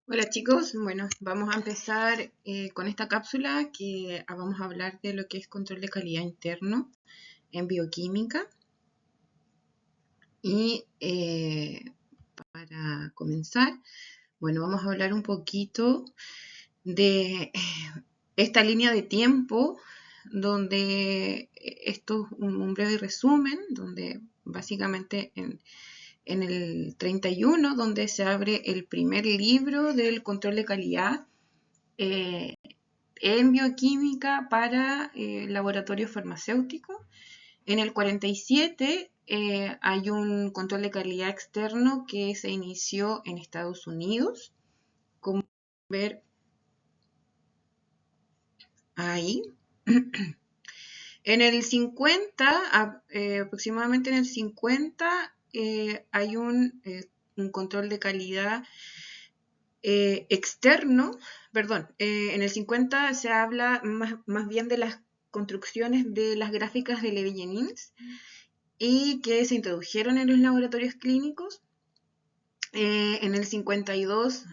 Hola chicos, bueno, vamos a empezar con esta cápsula que vamos a hablar de lo que es control de calidad interno en bioquímica. Y para comenzar, bueno, vamos a hablar un poquito de esta línea de tiempo donde esto es un breve resumen, donde básicamente en el 31, donde se abre el primer libro del control de calidad eh, en bioquímica para laboratorios farmacéuticos. En el 47 hay un control de calidad externo que se inició en Estados Unidos, como ver ahí. En el 50, aproximadamente en el 50, hay un control de calidad externo, perdón, en el 50 se habla más bien de las construcciones de las gráficas de Levi-Jennings y que se introdujeron en los laboratorios clínicos. En el 52,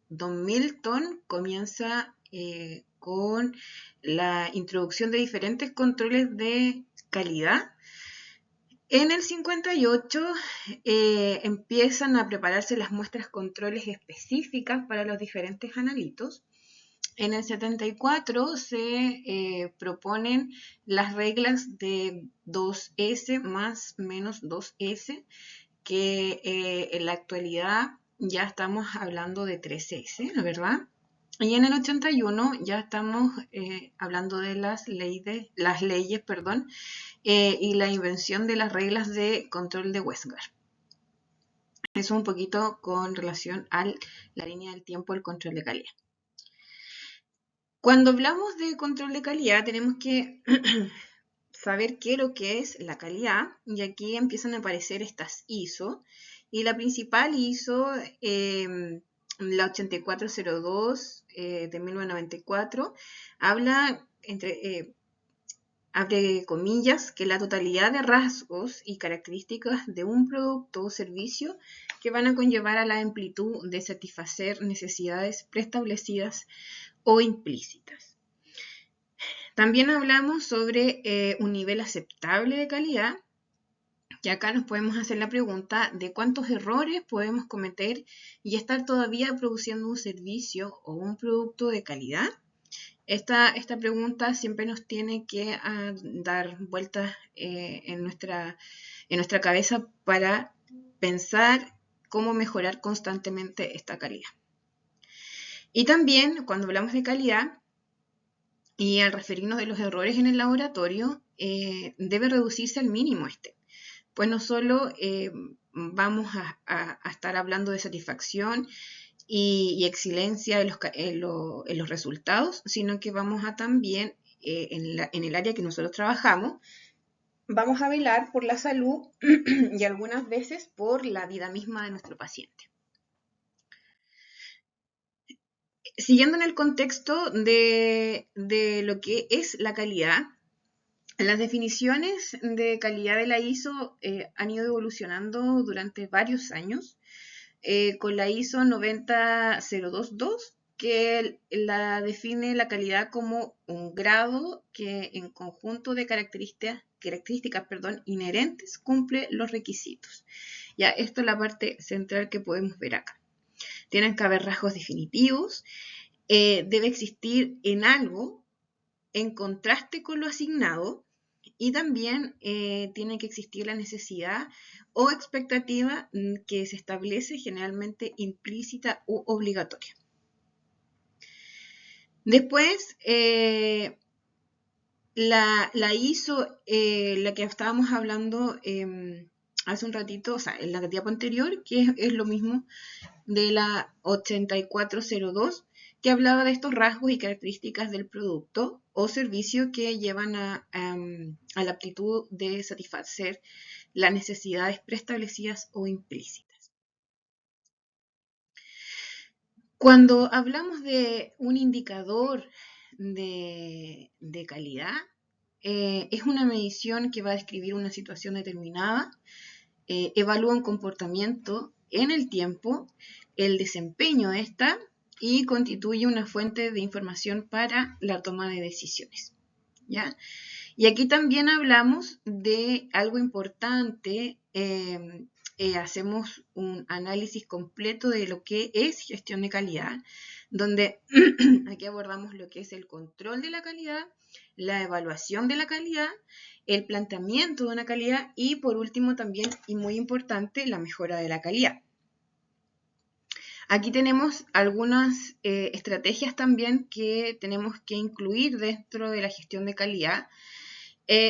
Don Milton comienza con la introducción de diferentes controles de calidad. En el 58 empiezan a prepararse las muestras controles específicas para los diferentes analitos. En el 74 se proponen las reglas de 2S más menos 2S, que en la actualidad ya estamos hablando de 3S, ¿verdad? Y en el 81 ya estamos hablando de las leyes, perdón, y la invención de las reglas de control de Westgard. Eso un poquito con relación a la línea del tiempo del control de calidad. Cuando hablamos de control de calidad tenemos que saber qué es lo que es la calidad, y aquí empiezan a aparecer estas ISO, y la principal ISO, la 8402 de 1994, habla abre comillas, que la totalidad de rasgos y características de un producto o servicio que van a conllevar a la amplitud de satisfacer necesidades preestablecidas o implícitas. También hablamos sobre un nivel aceptable de calidad, y acá nos podemos hacer la pregunta de cuántos errores podemos cometer y estar todavía produciendo un servicio o un producto de calidad. Esta pregunta siempre nos tiene que dar vueltas en nuestra cabeza para pensar cómo mejorar constantemente esta calidad. Y también cuando hablamos de calidad y al referirnos de los errores en el laboratorio, debe reducirse al mínimo pues no solo vamos a estar hablando de satisfacción y excelencia en los resultados, sino que vamos a también, en el área que nosotros trabajamos, vamos a velar por la salud y algunas veces por la vida misma de nuestro paciente. Siguiendo en el contexto de lo que es la calidad, las definiciones de calidad de la ISO han ido evolucionando durante varios años, con la ISO 90022, que la define la calidad como un grado que en conjunto de características inherentes cumple los requisitos. Ya, esto es la parte central que podemos ver acá. Tienen que haber rasgos definitivos, debe existir en algo en contraste con lo asignado, y también tiene que existir la necesidad o expectativa que se establece generalmente implícita u obligatoria. Después, la ISO, la que estábamos hablando hace un ratito, o sea, en la diapo anterior, que es lo mismo de la 8402, que hablaba de estos rasgos y características del producto o servicio que llevan a la aptitud de satisfacer las necesidades preestablecidas o implícitas. Cuando hablamos de un indicador de calidad, es una medición que va a describir una situación determinada, evalúa un comportamiento en el tiempo, el desempeño de esta y constituye una fuente de información para la toma de decisiones, ¿ya? Y aquí también hablamos de algo importante, hacemos un análisis completo de lo que es gestión de calidad, donde aquí abordamos lo que es el control de la calidad, la evaluación de la calidad, el planteamiento de una calidad y por último también, y muy importante, la mejora de la calidad. Aquí tenemos algunas estrategias también que tenemos que incluir dentro de la gestión de calidad,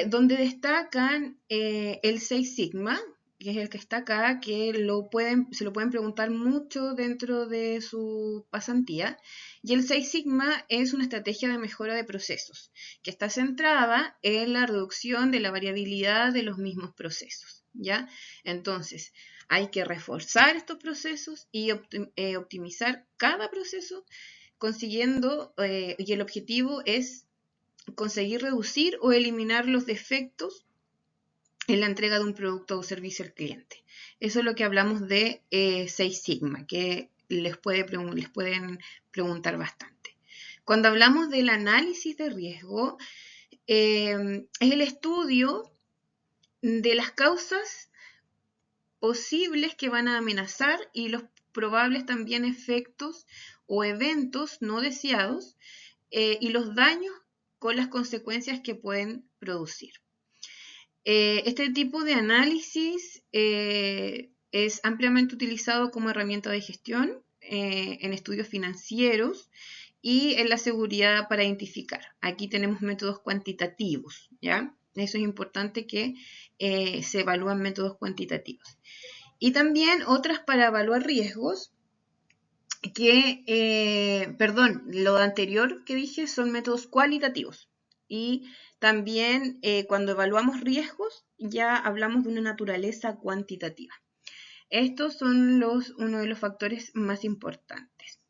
donde destacan el 6 Sigma, que es el que está acá, que se lo pueden preguntar mucho dentro de su pasantía. Y el 6 Sigma es una estrategia de mejora de procesos, que está centrada en la reducción de la variabilidad de los mismos procesos, ¿ya? Entonces, hay que reforzar estos procesos y optimizar cada proceso, consiguiendo, y el objetivo es conseguir reducir o eliminar los defectos en la entrega de un producto o servicio al cliente. Eso es lo que hablamos de 6 Sigma, que les pueden preguntar bastante. Cuando hablamos del análisis de riesgo, es el estudio de las causas posibles que van a amenazar y los probables también efectos o eventos no deseados y los daños con las consecuencias que pueden producir. Este tipo de análisis es ampliamente utilizado como herramienta de gestión en estudios financieros y en la seguridad para identificar. Aquí tenemos métodos cuantitativos, ¿ya? Eso es importante que se evalúen métodos cuantitativos. Y también otras para evaluar riesgos, lo anterior que dije son métodos cualitativos. Y también cuando evaluamos riesgos ya hablamos de una naturaleza cuantitativa. Estos son uno de los factores más importantes.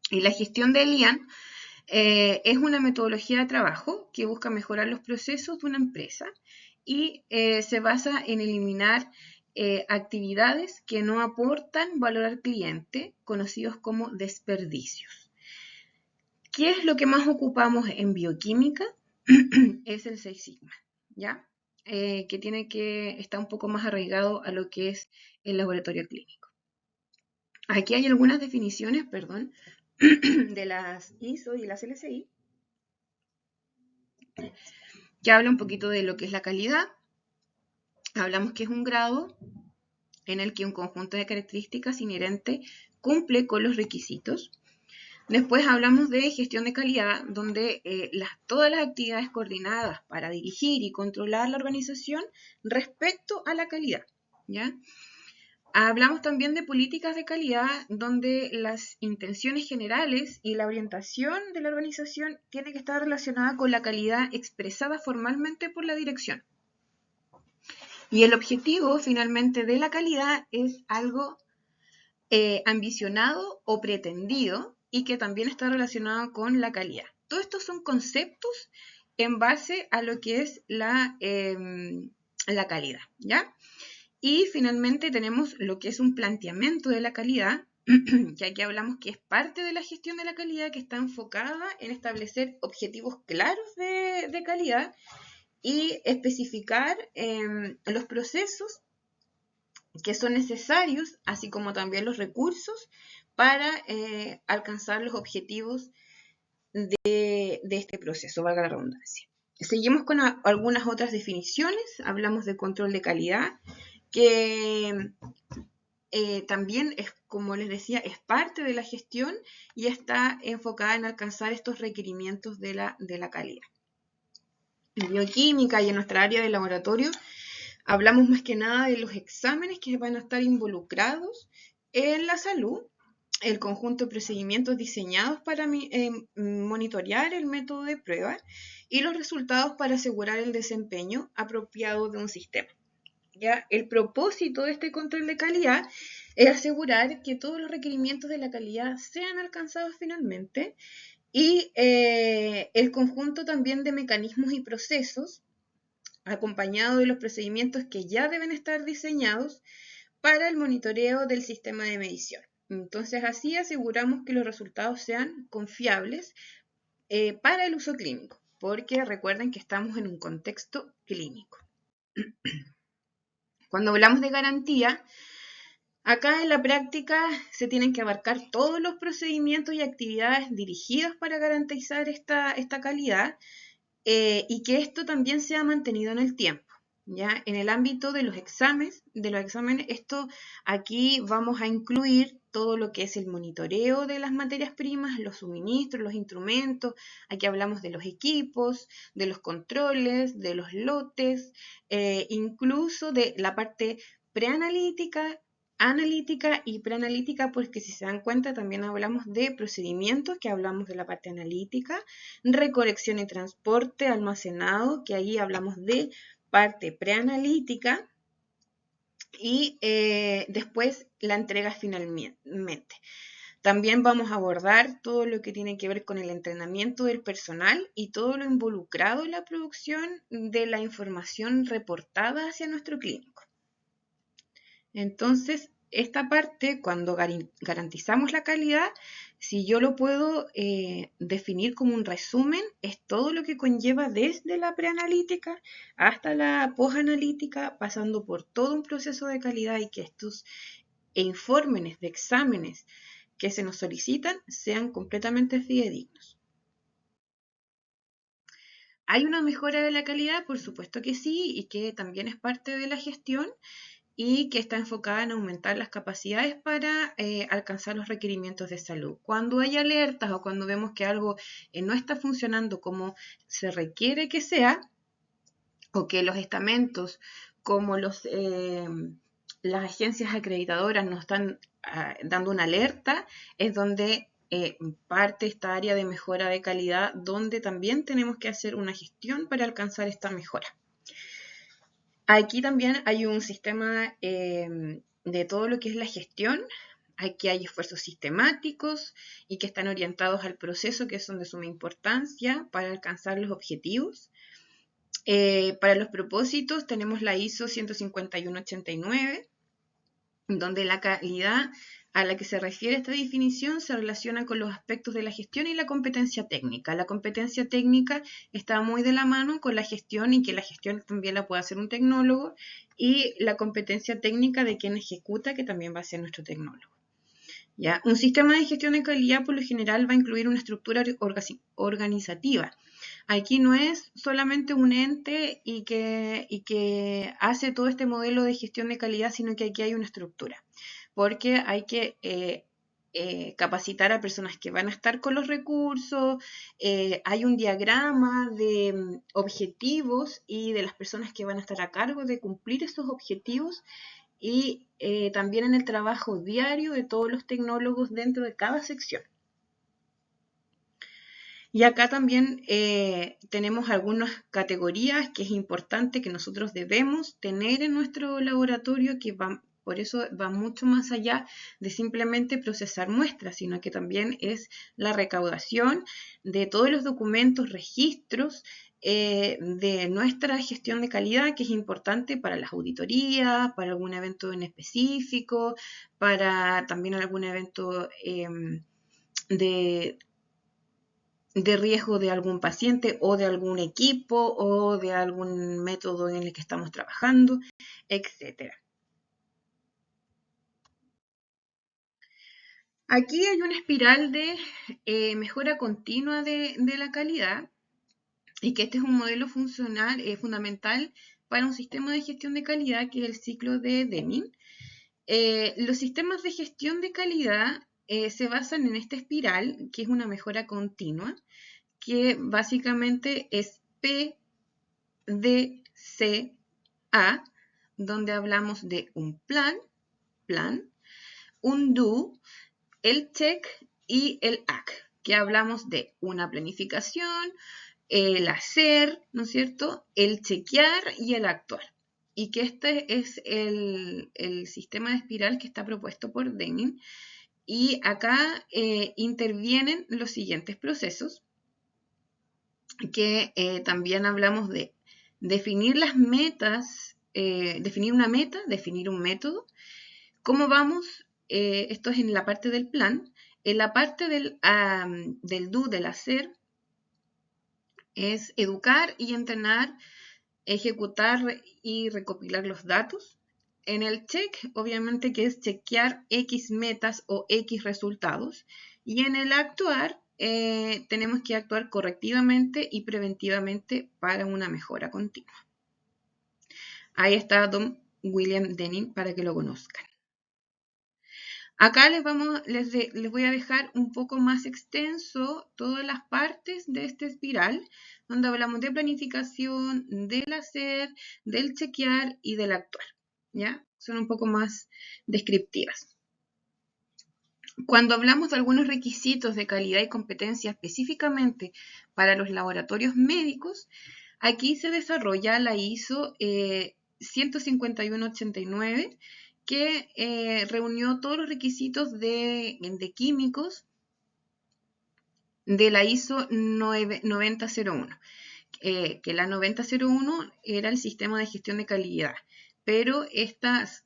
Y la gestión del IAN es una metodología de trabajo que busca mejorar los procesos de una empresa y se basa en eliminar actividades que no aportan valor al cliente, conocidos como desperdicios. ¿Qué es lo que más ocupamos en bioquímica? Es el 6 Sigma, ¿ya? Que está un poco más arraigado a lo que es el laboratorio clínico. Aquí hay algunas definiciones, de las ISO y las LSI, que habla un poquito de lo que es la calidad. Hablamos que es un grado en el que un conjunto de características inherentes cumple con los requisitos. Después hablamos de gestión de calidad, donde todas las actividades coordinadas para dirigir y controlar la organización respecto a la calidad, ¿ya? Hablamos también de políticas de calidad, donde las intenciones generales y la orientación de la organización tiene que estar relacionada con la calidad expresada formalmente por la dirección. Y el objetivo, finalmente, de la calidad es algo ambicionado o pretendido y que también está relacionado con la calidad. Todos estos son conceptos en base a lo que es la calidad, ¿ya? Y finalmente tenemos lo que es un planteamiento de la calidad, que aquí hablamos que es parte de la gestión de la calidad, que está enfocada en establecer objetivos claros de calidad y especificar los procesos que son necesarios, así como también los recursos para alcanzar los objetivos de este proceso, valga la redundancia. Seguimos con algunas otras definiciones. Hablamos de control de calidad, que también es, como les decía, es parte de la gestión y está enfocada en alcanzar estos requerimientos de la calidad. En bioquímica y en nuestra área de laboratorio hablamos más que nada de los exámenes que van a estar involucrados en la salud, el conjunto de procedimientos diseñados para monitorear el método de prueba y los resultados para asegurar el desempeño apropiado de un sistema. ¿Ya? El propósito de este control de calidad es asegurar que todos los requerimientos de la calidad sean alcanzados finalmente y el conjunto también de mecanismos y procesos acompañado de los procedimientos que ya deben estar diseñados para el monitoreo del sistema de medición. Entonces, así aseguramos que los resultados sean confiables para el uso clínico, porque recuerden que estamos en un contexto clínico. Cuando hablamos de garantía, acá en la práctica se tienen que abarcar todos los procedimientos y actividades dirigidos para garantizar esta calidad y que esto también sea mantenido en el tiempo. ¿Ya? En el ámbito de los exámenes, esto aquí vamos a incluir todo lo que es el monitoreo de las materias primas, los suministros, los instrumentos. Aquí hablamos de los equipos, de los controles, de los lotes, incluso de la parte preanalítica, analítica y preanalítica, porque si se dan cuenta también hablamos de procedimientos, que hablamos de la parte analítica, recolección y transporte, almacenado, que ahí hablamos de parte preanalítica y después la entrega finalmente. También vamos a abordar todo lo que tiene que ver con el entrenamiento del personal y todo lo involucrado en la producción de la información reportada hacia nuestro clínico. Entonces, esta parte, cuando garantizamos la calidad, si yo lo puedo definir como un resumen, es todo lo que conlleva desde la preanalítica hasta la posanalítica, pasando por todo un proceso de calidad y que estos informes de exámenes que se nos solicitan sean completamente fidedignos. ¿Hay una mejora de la calidad? Por supuesto que sí, y que también es parte de la gestión, y que está enfocada en aumentar las capacidades para alcanzar los requerimientos de salud. Cuando hay alertas o cuando vemos que algo no está funcionando como se requiere que sea, o que los estamentos como las agencias acreditadoras nos están dando una alerta, es donde parte esta área de mejora de calidad, donde también tenemos que hacer una gestión para alcanzar esta mejora. Aquí también hay un sistema de todo lo que es la gestión. Aquí hay esfuerzos sistemáticos y que están orientados al proceso, que son de suma importancia para alcanzar los objetivos. Para los propósitos tenemos la ISO 15189, donde la calidad a la que se refiere esta definición se relaciona con los aspectos de la gestión y la competencia técnica. La competencia técnica está muy de la mano con la gestión, y que la gestión también la puede hacer un tecnólogo, y la competencia técnica de quien ejecuta, que también va a ser nuestro tecnólogo. ¿Ya? Un sistema de gestión de calidad por lo general va a incluir una estructura organizativa. Aquí no es solamente un ente y que hace todo este modelo de gestión de calidad, sino que aquí hay una estructura, porque hay que capacitar a personas que van a estar con los recursos, hay un diagrama de objetivos y de las personas que van a estar a cargo de cumplir esos objetivos, y también en el trabajo diario de todos los tecnólogos dentro de cada sección. Y acá también tenemos algunas categorías que es importante que nosotros debemos tener en nuestro laboratorio, que por eso va mucho más allá de simplemente procesar muestras, sino que también es la recaudación de todos los documentos, registros de nuestra gestión de calidad, que es importante para las auditorías, para algún evento en específico, para también algún evento de riesgo de algún paciente o de algún equipo o de algún método en el que estamos trabajando, etc. Aquí hay una espiral de mejora continua de la calidad, y que este es un modelo funcional fundamental para un sistema de gestión de calidad, que es el ciclo de Deming. Los sistemas de gestión de calidad se basan en esta espiral, que es una mejora continua, que básicamente es PDCA, donde hablamos de un plan, un do, el check y el act, que hablamos de una planificación, el hacer, ¿no es cierto?, el chequear y el actuar. Y que este es el sistema de espiral que está propuesto por Deming. Y acá intervienen los siguientes procesos, que también hablamos de definir las metas, definir una meta, definir un método, ¿Cómo vamos? Esto es en la parte del plan. En la parte del do, del hacer, es educar y entrenar, ejecutar y recopilar los datos. En el check, obviamente que es chequear X metas o X resultados. Y en el actuar, tenemos que actuar correctivamente y preventivamente para una mejora continua. Ahí está Don William Denning para que lo conozcan. Acá les voy a dejar un poco más extenso todas las partes de esta espiral, donde hablamos de planificación, del hacer, del chequear y del actuar. ¿Ya? Son un poco más descriptivas. Cuando hablamos de algunos requisitos de calidad y competencia específicamente para los laboratorios médicos, aquí se desarrolla la ISO 15189, que reunió todos los requisitos de químicos de la ISO 9001, que la 9001 era el sistema de gestión de calidad, pero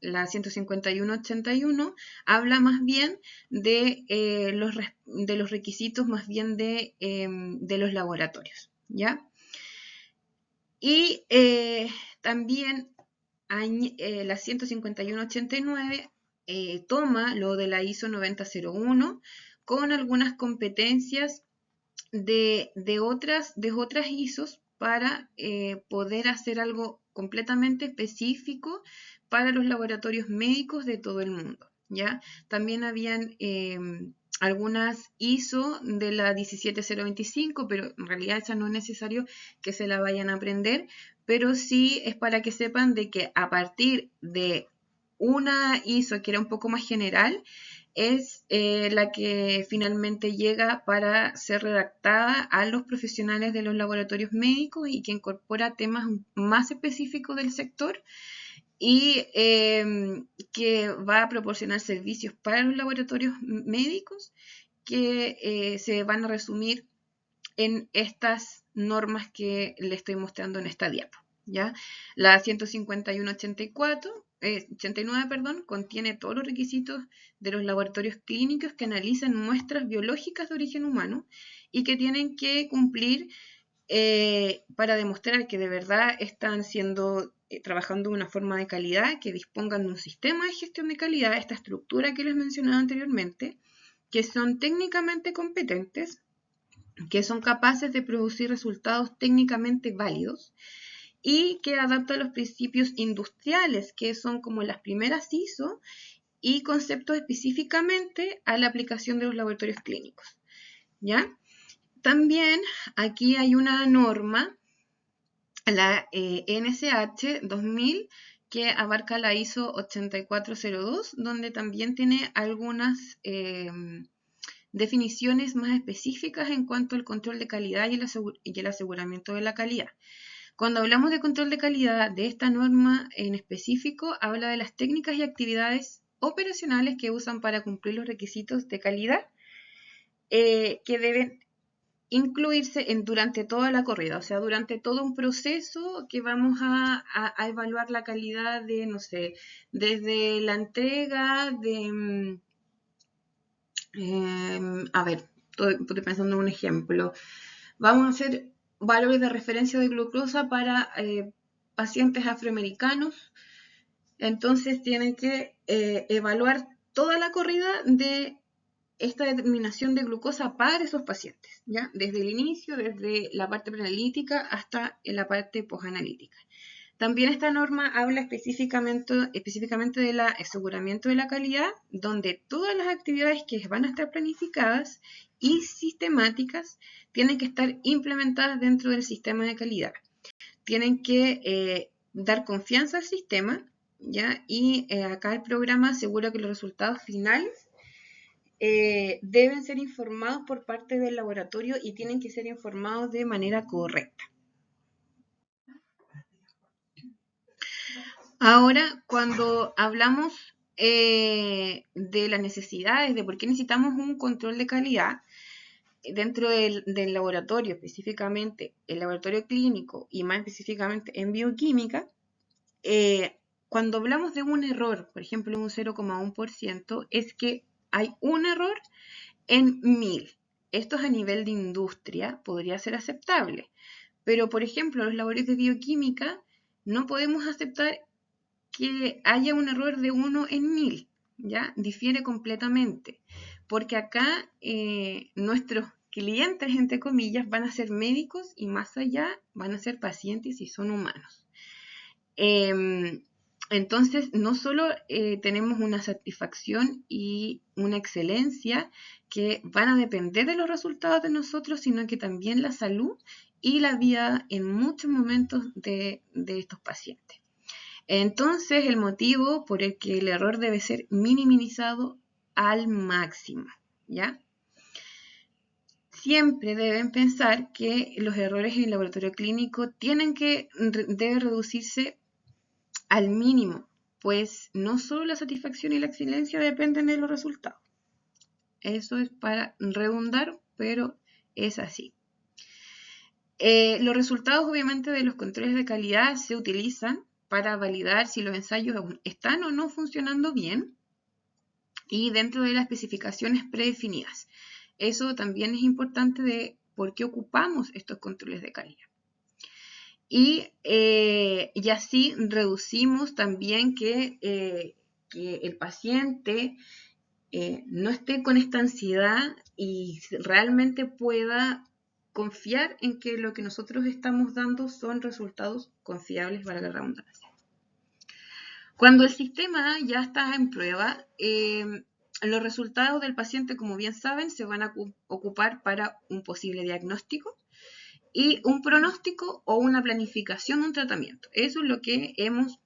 la 15181 habla más bien de los requisitos más bien de los laboratorios, ¿ya? Y también la 15189 toma lo de la ISO 9001 con algunas competencias de otras ISOs para poder hacer algo completamente específico para los laboratorios médicos de todo el mundo, ¿ya? También habían algunas ISO de la 17025, pero en realidad esa no es necesario que se la vayan a aprender, pero sí es para que sepan de que a partir de una ISO que era un poco más general, es la que finalmente llega para ser redactada a los profesionales de los laboratorios médicos y que incorpora temas más específicos del sector y que va a proporcionar servicios para los laboratorios médicos que se van a resumir en estas normas que le estoy mostrando en esta diapo, ¿ya? La 151-89, contiene todos los requisitos de los laboratorios clínicos que analizan muestras biológicas de origen humano y que tienen que cumplir para demostrar que de verdad están trabajando de una forma de calidad, que dispongan de un sistema de gestión de calidad, esta estructura que les mencionaba anteriormente, que son técnicamente competentes, que son capaces de producir resultados técnicamente válidos y que adaptan los principios industriales, que son como las primeras ISO, y conceptos específicamente a la aplicación de los laboratorios clínicos, ¿ya? También aquí hay una norma, la NSH 2000, que abarca la ISO 8402, donde también tiene algunas definiciones más específicas en cuanto al control de calidad y el aseguramiento de la calidad. Cuando hablamos de control de calidad de esta norma en específico, habla de las técnicas y actividades operacionales que usan para cumplir los requisitos de calidad que deben incluirse durante toda la corrida, o sea, durante todo un proceso que vamos a evaluar la calidad de, no sé, desde la entrega de... a ver, estoy pensando en un ejemplo. Vamos a hacer valores de referencia de glucosa para pacientes afroamericanos. Entonces tienen que evaluar toda la corrida de esta determinación de glucosa para esos pacientes, ¿ya? Desde el inicio, desde la parte preanalítica hasta la parte posanalítica. También esta norma habla específicamente del aseguramiento de la calidad, donde todas las actividades que van a estar planificadas y sistemáticas tienen que estar implementadas dentro del sistema de calidad. Tienen que dar confianza al sistema, ¿ya? Y acá el programa asegura que los resultados finales deben ser informados por parte del laboratorio y tienen que ser informados de manera correcta. Ahora, cuando hablamos de las necesidades, de por qué necesitamos un control de calidad dentro del laboratorio, específicamente el laboratorio clínico y más específicamente en bioquímica, cuando hablamos de un error, por ejemplo, un 0,1%, es que hay un error en 1000. Esto es a nivel de industria, podría ser aceptable. Pero, por ejemplo, los laboratorios de bioquímica no podemos aceptar que haya un error de 1 en 1000, ¿ya? Difiere completamente. Porque acá nuestros clientes, entre comillas, van a ser médicos y más allá van a ser pacientes y son humanos. Entonces, no solo tenemos una satisfacción y una excelencia que van a depender de los resultados de nosotros, sino que también la salud y la vida en muchos momentos de estos pacientes. Entonces, el motivo por el que el error debe ser minimizado al máximo, ¿ya? Siempre deben pensar que los errores en el laboratorio clínico deben reducirse al mínimo, pues no solo la satisfacción y la excelencia dependen de los resultados. Eso es para redundar, pero es así. Los resultados, obviamente, de los controles de calidad se utilizan para validar si los ensayos están o no funcionando bien y dentro de las especificaciones predefinidas. Eso también es importante de por qué ocupamos estos controles de calidad. Y así reducimos también que el paciente no esté con esta ansiedad y realmente pueda confiar en que lo que nosotros estamos dando son resultados confiables, valga la redundancia. Cuando el sistema ya está en prueba, los resultados del paciente, como bien saben, se van a ocupar para un posible diagnóstico y un pronóstico o una planificación de un tratamiento. Eso es lo que hemos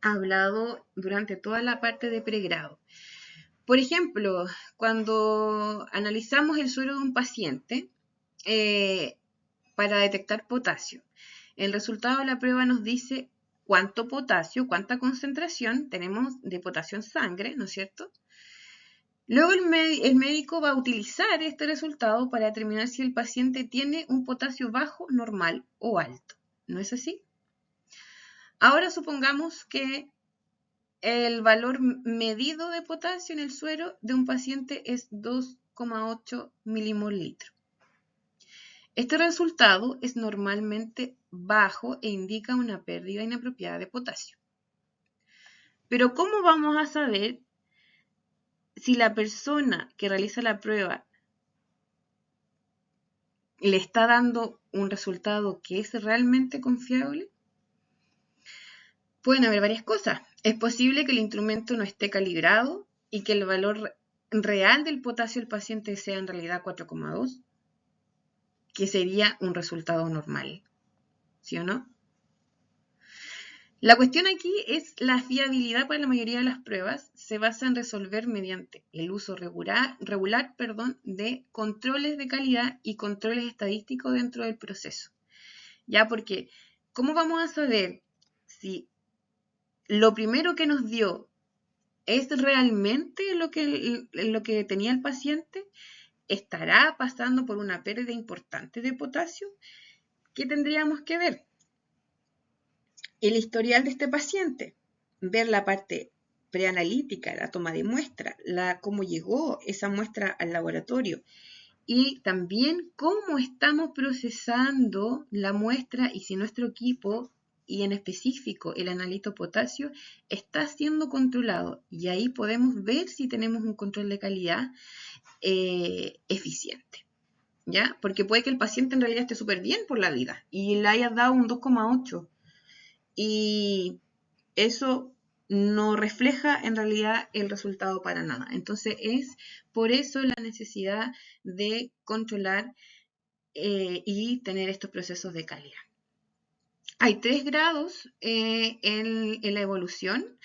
hablado durante toda la parte de pregrado. Por ejemplo, cuando analizamos el suero de un paciente para detectar potasio, el resultado de la prueba nos dice cuánto potasio, cuánta concentración tenemos de potasio en sangre, ¿no es cierto? Luego el médico va a utilizar este resultado para determinar si el paciente tiene un potasio bajo, normal o alto. ¿No es así? Ahora supongamos que el valor medido de potasio en el suero de un paciente es 2,8 milimol litro. Este resultado es normalmente bajo e indica una pérdida inapropiada de potasio. Pero ¿cómo vamos a saber si la persona que realiza la prueba le está dando un resultado que es realmente confiable? Pueden haber varias cosas. Es posible que el instrumento no esté calibrado y que el valor real del potasio del paciente sea en realidad 4,2, que sería un resultado normal, ¿sí o no? La cuestión aquí es la fiabilidad para la mayoría de las pruebas se basa en resolver mediante el uso regular de controles de calidad y controles estadísticos dentro del proceso. Ya, porque ¿cómo vamos a saber si lo primero que nos dio es realmente lo que tenía el paciente? ¿Estará pasando por una pérdida importante de potasio? ¿Qué tendríamos que ver? El historial de este paciente, ver la parte preanalítica, la toma de muestra, cómo llegó esa muestra al laboratorio y también cómo estamos procesando la muestra y si nuestro equipo y en específico el analito potasio está siendo controlado y ahí podemos ver si tenemos un control de calidad eficiente. ¿Ya? Porque puede que el paciente en realidad esté súper bien por la vida y le haya dado un 2,8 y eso no refleja en realidad el resultado para nada. Entonces es por eso la necesidad de controlar y tener estos procesos de calidad. Hay 3 grados en la evolución.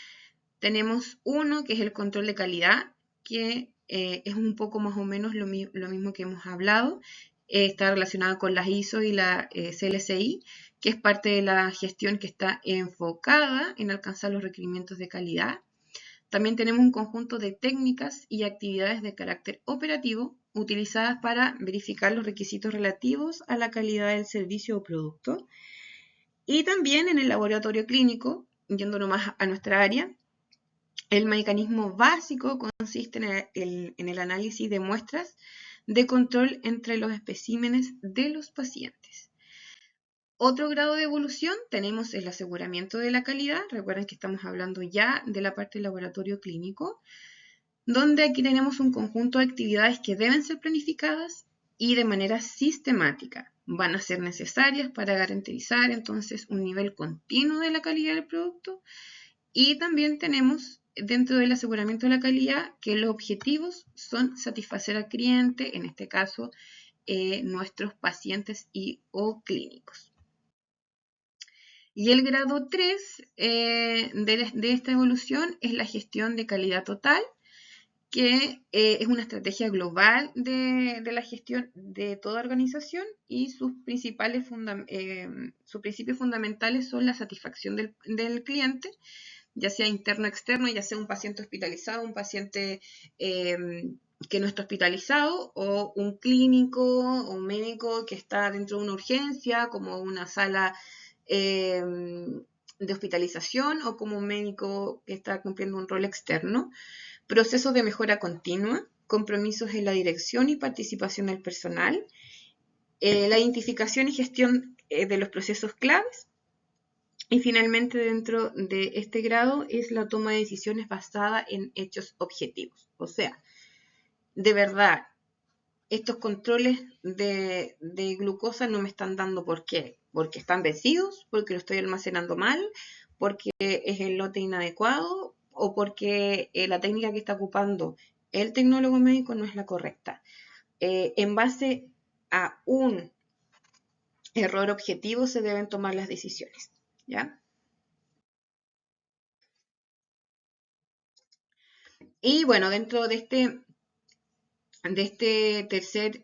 Tenemos uno que es el control de calidad, que es un poco más o menos lo mismo que hemos hablado. Está relacionado con las ISO y la CLCI, que es parte de la gestión que está enfocada en alcanzar los requerimientos de calidad. También tenemos un conjunto de técnicas y actividades de carácter operativo utilizadas para verificar los requisitos relativos a la calidad del servicio o producto. Y también en el laboratorio clínico yéndonos más a nuestra área, el mecanismo básico consiste en el análisis de muestras de control entre los especímenes de los pacientes. Otro grado de evolución tenemos el aseguramiento de la calidad. Recuerden que estamos hablando ya de la parte del laboratorio clínico, donde aquí tenemos un conjunto de actividades que deben ser planificadas y de manera sistemática. Van a ser necesarias para garantizar entonces un nivel continuo de la calidad del producto. Y también tenemos dentro del aseguramiento de la calidad que los objetivos son satisfacer al cliente, en este caso nuestros pacientes o clínicos. Y el grado 3 de esta evolución es la gestión de calidad total, que es una estrategia global de la gestión de toda organización, y sus principios fundamentales son la satisfacción del cliente, ya sea interno o externo, ya sea un paciente hospitalizado, un paciente que no está hospitalizado, o un clínico o un médico que está dentro de una urgencia, como una sala de hospitalización, o como un médico que está cumpliendo un rol externo. Procesos de mejora continua, compromisos en la dirección y participación del personal, la identificación y gestión de los procesos claves. Y finalmente, dentro de este grado es la toma de decisiones basada en hechos objetivos. O sea, de verdad, estos controles de glucosa no me están dando ¿por qué? Porque están vencidos, porque lo estoy almacenando mal, porque es el lote inadecuado, o porque la técnica que está ocupando el tecnólogo médico no es la correcta. En base a un error objetivo se deben tomar las decisiones, ¿ya? Y bueno, dentro de este tercer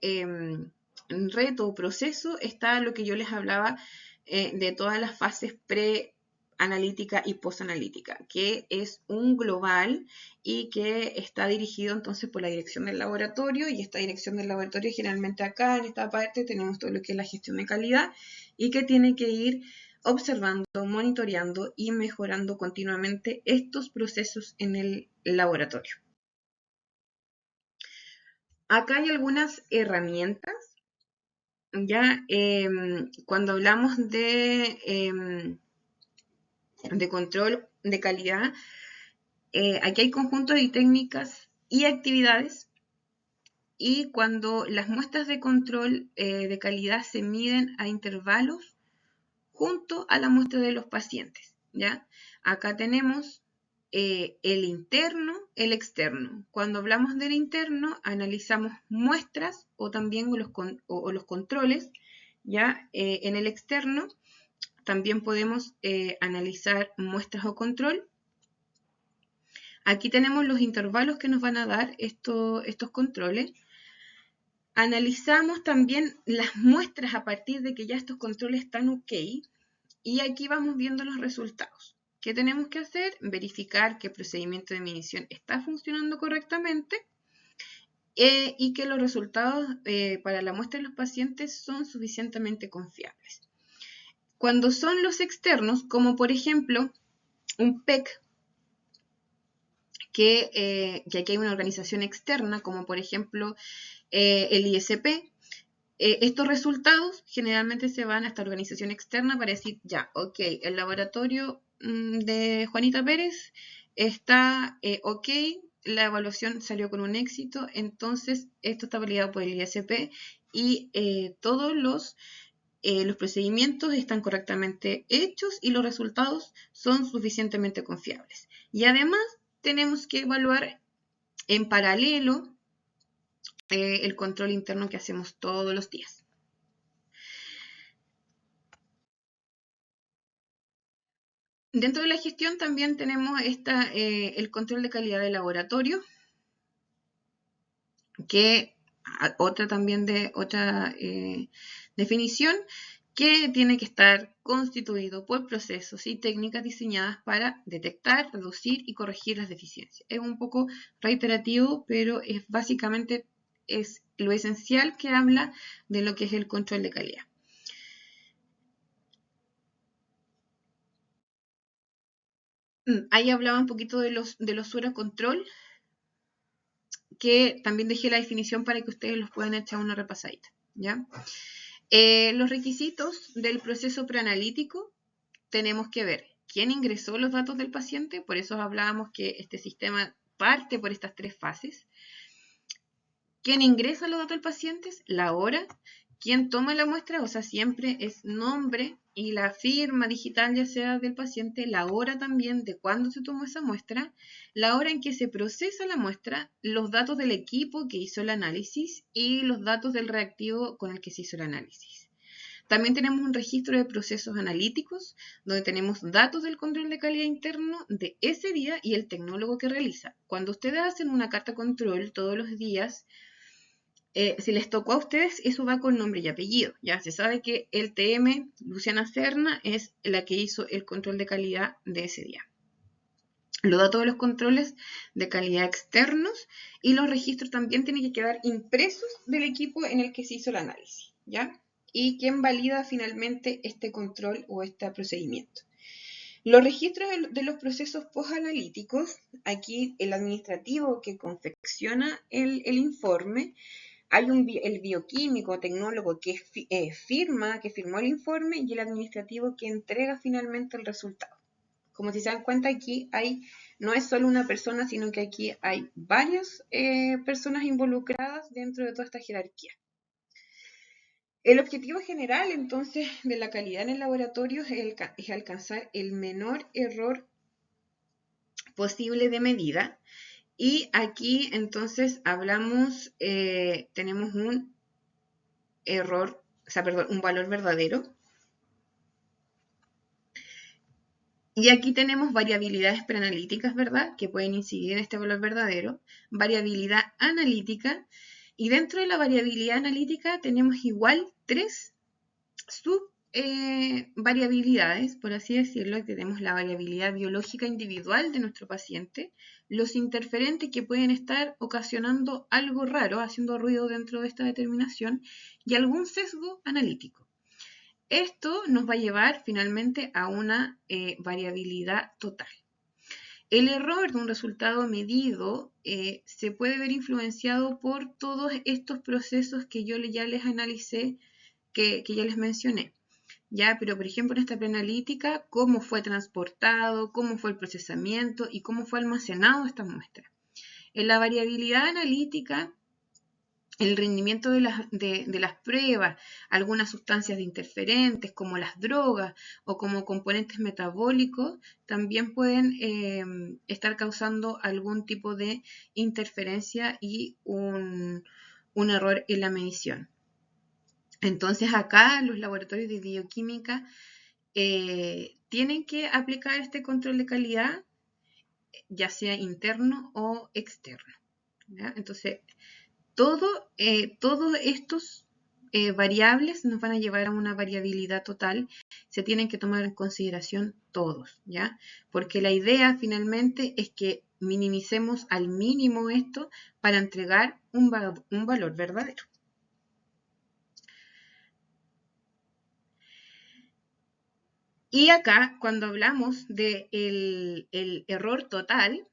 reto o proceso está lo que yo les hablaba de todas las fases pre-analítica y post-analítica, que es un global y que está dirigido entonces por la dirección del laboratorio, y esta dirección del laboratorio generalmente acá en esta parte tenemos todo lo que es la gestión de calidad, y que tiene que ir observando, monitoreando y mejorando continuamente estos procesos en el laboratorio. Acá hay algunas herramientas, ya cuando hablamos de control de calidad, aquí hay conjuntos de técnicas y actividades, y cuando las muestras de control de calidad se miden a intervalos junto a la muestra de los pacientes, ¿ya? Acá tenemos el interno, el externo. Cuando hablamos del interno, analizamos muestras o también los controles, ¿ya? En el externo también podemos analizar muestras o control. Aquí tenemos los intervalos que nos van a dar estos controles. Analizamos también las muestras a partir de que ya estos controles están ok, y aquí vamos viendo los resultados. ¿Qué tenemos que hacer? Verificar que el procedimiento de medición está funcionando correctamente y que los resultados para la muestra de los pacientes son suficientemente confiables. Cuando son los externos, como por ejemplo un PEC, que aquí hay una organización externa, como por ejemplo el ISP, estos resultados generalmente se van a esta organización externa para decir, ya, ok, el laboratorio de Juanita Pérez está ok, la evaluación salió con un éxito, entonces esto está validado por el ISP y todos los procedimientos están correctamente hechos y los resultados son suficientemente confiables. Y además tenemos que evaluar en paralelo el control interno que hacemos todos los días. Dentro de la gestión también tenemos el control de calidad de laboratorio, que otra definición, que tiene que estar constituido por procesos y técnicas diseñadas para detectar, reducir y corregir las deficiencias. Es un poco reiterativo, pero básicamente es lo esencial que habla de lo que es el control de calidad. Ahí hablaba un poquito de los pseudocontrol, que también dejé la definición para que ustedes los puedan echar una repasadita, ¿ya? Los requisitos del proceso preanalítico, tenemos que ver quién ingresó los datos del paciente, por eso hablábamos que este sistema parte por estas 3 fases. ¿Quién ingresa los datos del paciente? La hora. ¿Quién toma la muestra? O sea, siempre es nombre y la firma digital, ya sea del paciente, la hora también de cuándo se tomó esa muestra, la hora en que se procesa la muestra, los datos del equipo que hizo el análisis y los datos del reactivo con el que se hizo el análisis. También tenemos un registro de procesos analíticos, donde tenemos datos del control de calidad interno de ese día y el tecnólogo que realiza. Cuando ustedes hacen una carta control todos los días, si les tocó a ustedes, eso va con nombre y apellido. Ya se sabe que el TM, Luciana Serna, es la que hizo el control de calidad de ese día. Los datos de los controles de calidad externos y los registros también tienen que quedar impresos del equipo en el que se hizo el análisis, ¿ya? Y quién valida finalmente este control o este procedimiento. Los registros de los procesos postanalíticos, aquí el administrativo que confecciona el informe, hay el bioquímico, tecnólogo que firmó el informe y el administrativo que entrega finalmente el resultado. Como si se dan cuenta, aquí no es solo una persona, sino que aquí hay varias personas involucradas dentro de toda esta jerarquía. El objetivo general, entonces, de la calidad en el laboratorio es alcanzar el menor error posible de medida. Y aquí, entonces, hablamos, tenemos un un valor verdadero. Y aquí tenemos variabilidades preanalíticas, ¿verdad? Que pueden incidir en este valor verdadero. Variabilidad analítica. Y dentro de la variabilidad analítica tenemos igual 3 subvariabilidades, por así decirlo. Tenemos la variabilidad biológica individual de nuestro paciente, los interferentes que pueden estar ocasionando algo raro, haciendo ruido dentro de esta determinación, y algún sesgo analítico. Esto nos va a llevar finalmente a una variabilidad total. El error de un resultado medido se puede ver influenciado por todos estos procesos que yo ya les analicé, que ya les mencioné. ¿Ya? Pero, por ejemplo, en esta preanalítica, cómo fue transportado, cómo fue el procesamiento y cómo fue almacenado esta muestra. En la variabilidad analítica, el rendimiento de las pruebas, algunas sustancias de interferentes como las drogas o como componentes metabólicos también pueden estar causando algún tipo de interferencia y un error en la medición. Entonces acá los laboratorios de bioquímica tienen que aplicar este control de calidad, ya sea interno o externo, ¿ya? Entonces, todos estos variables nos van a llevar a una variabilidad total. Se tienen que tomar en consideración todos, ¿ya? Porque la idea finalmente es que minimicemos al mínimo esto para entregar un valor verdadero. Y acá, cuando hablamos del error total,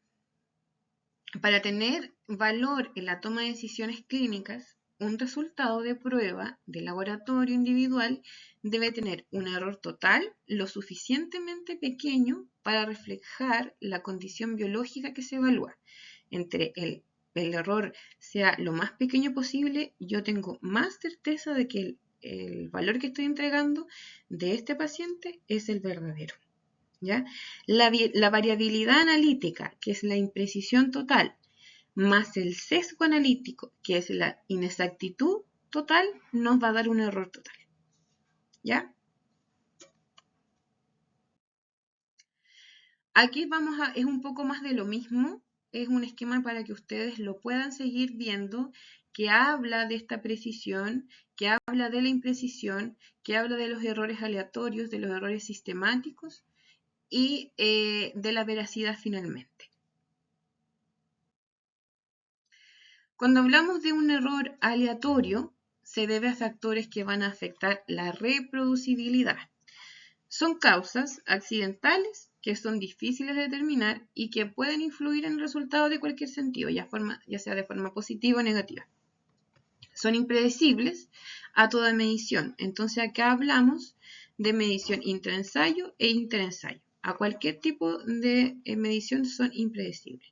para tener valor en la toma de decisiones clínicas, un resultado de prueba de laboratorio individual debe tener un error total lo suficientemente pequeño para reflejar la condición biológica que se evalúa. Entre el error sea lo más pequeño posible, yo tengo más certeza de que el valor que estoy entregando de este paciente es el verdadero. ¿Ya? La variabilidad analítica, que es la imprecisión total, más el sesgo analítico, que es la inexactitud total, nos va a dar un error total. ¿Ya? Aquí es un poco más de lo mismo, es un esquema para que ustedes lo puedan seguir viendo, que habla de esta precisión, que habla de la imprecisión, que habla de los errores aleatorios, de los errores sistemáticos y de la veracidad finalmente. Cuando hablamos de un error aleatorio, se debe a factores que van a afectar la reproducibilidad. Son causas accidentales que son difíciles de determinar y que pueden influir en el resultado de cualquier sentido, ya sea de forma positiva o negativa. Son impredecibles a toda medición. Entonces acá hablamos de medición intraensayo e interensayo. A cualquier tipo de medición son impredecibles.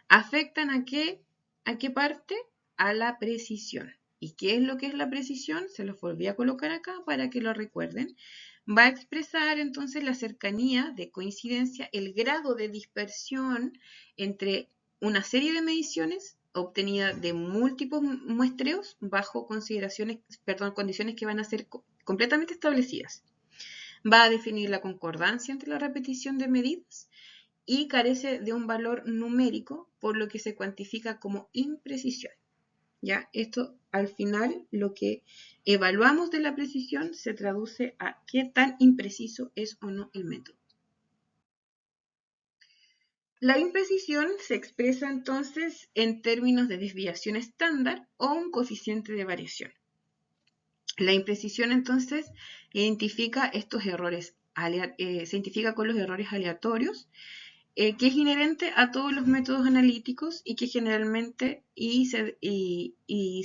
¿Afectan a qué parte? A la precisión. ¿Y qué es lo que es la precisión? Se los volví a colocar acá para que lo recuerden. Va a expresar entonces la cercanía de coincidencia, el grado de dispersión entre una serie de mediciones obtenidas de múltiples muestreos bajo condiciones que van a ser completamente establecidas. Va a definir la concordancia entre la repetición de medidas y carece de un valor numérico, por lo que se cuantifica como imprecisión. ¿Ya? Esto al final lo que evaluamos de la precisión se traduce a qué tan impreciso es o no el método. La imprecisión se expresa entonces en términos de desviación estándar o un coeficiente de variación. La imprecisión entonces identifica estos errores, se identifica con los errores aleatorios, que es inherente a todos los métodos analíticos y que generalmente se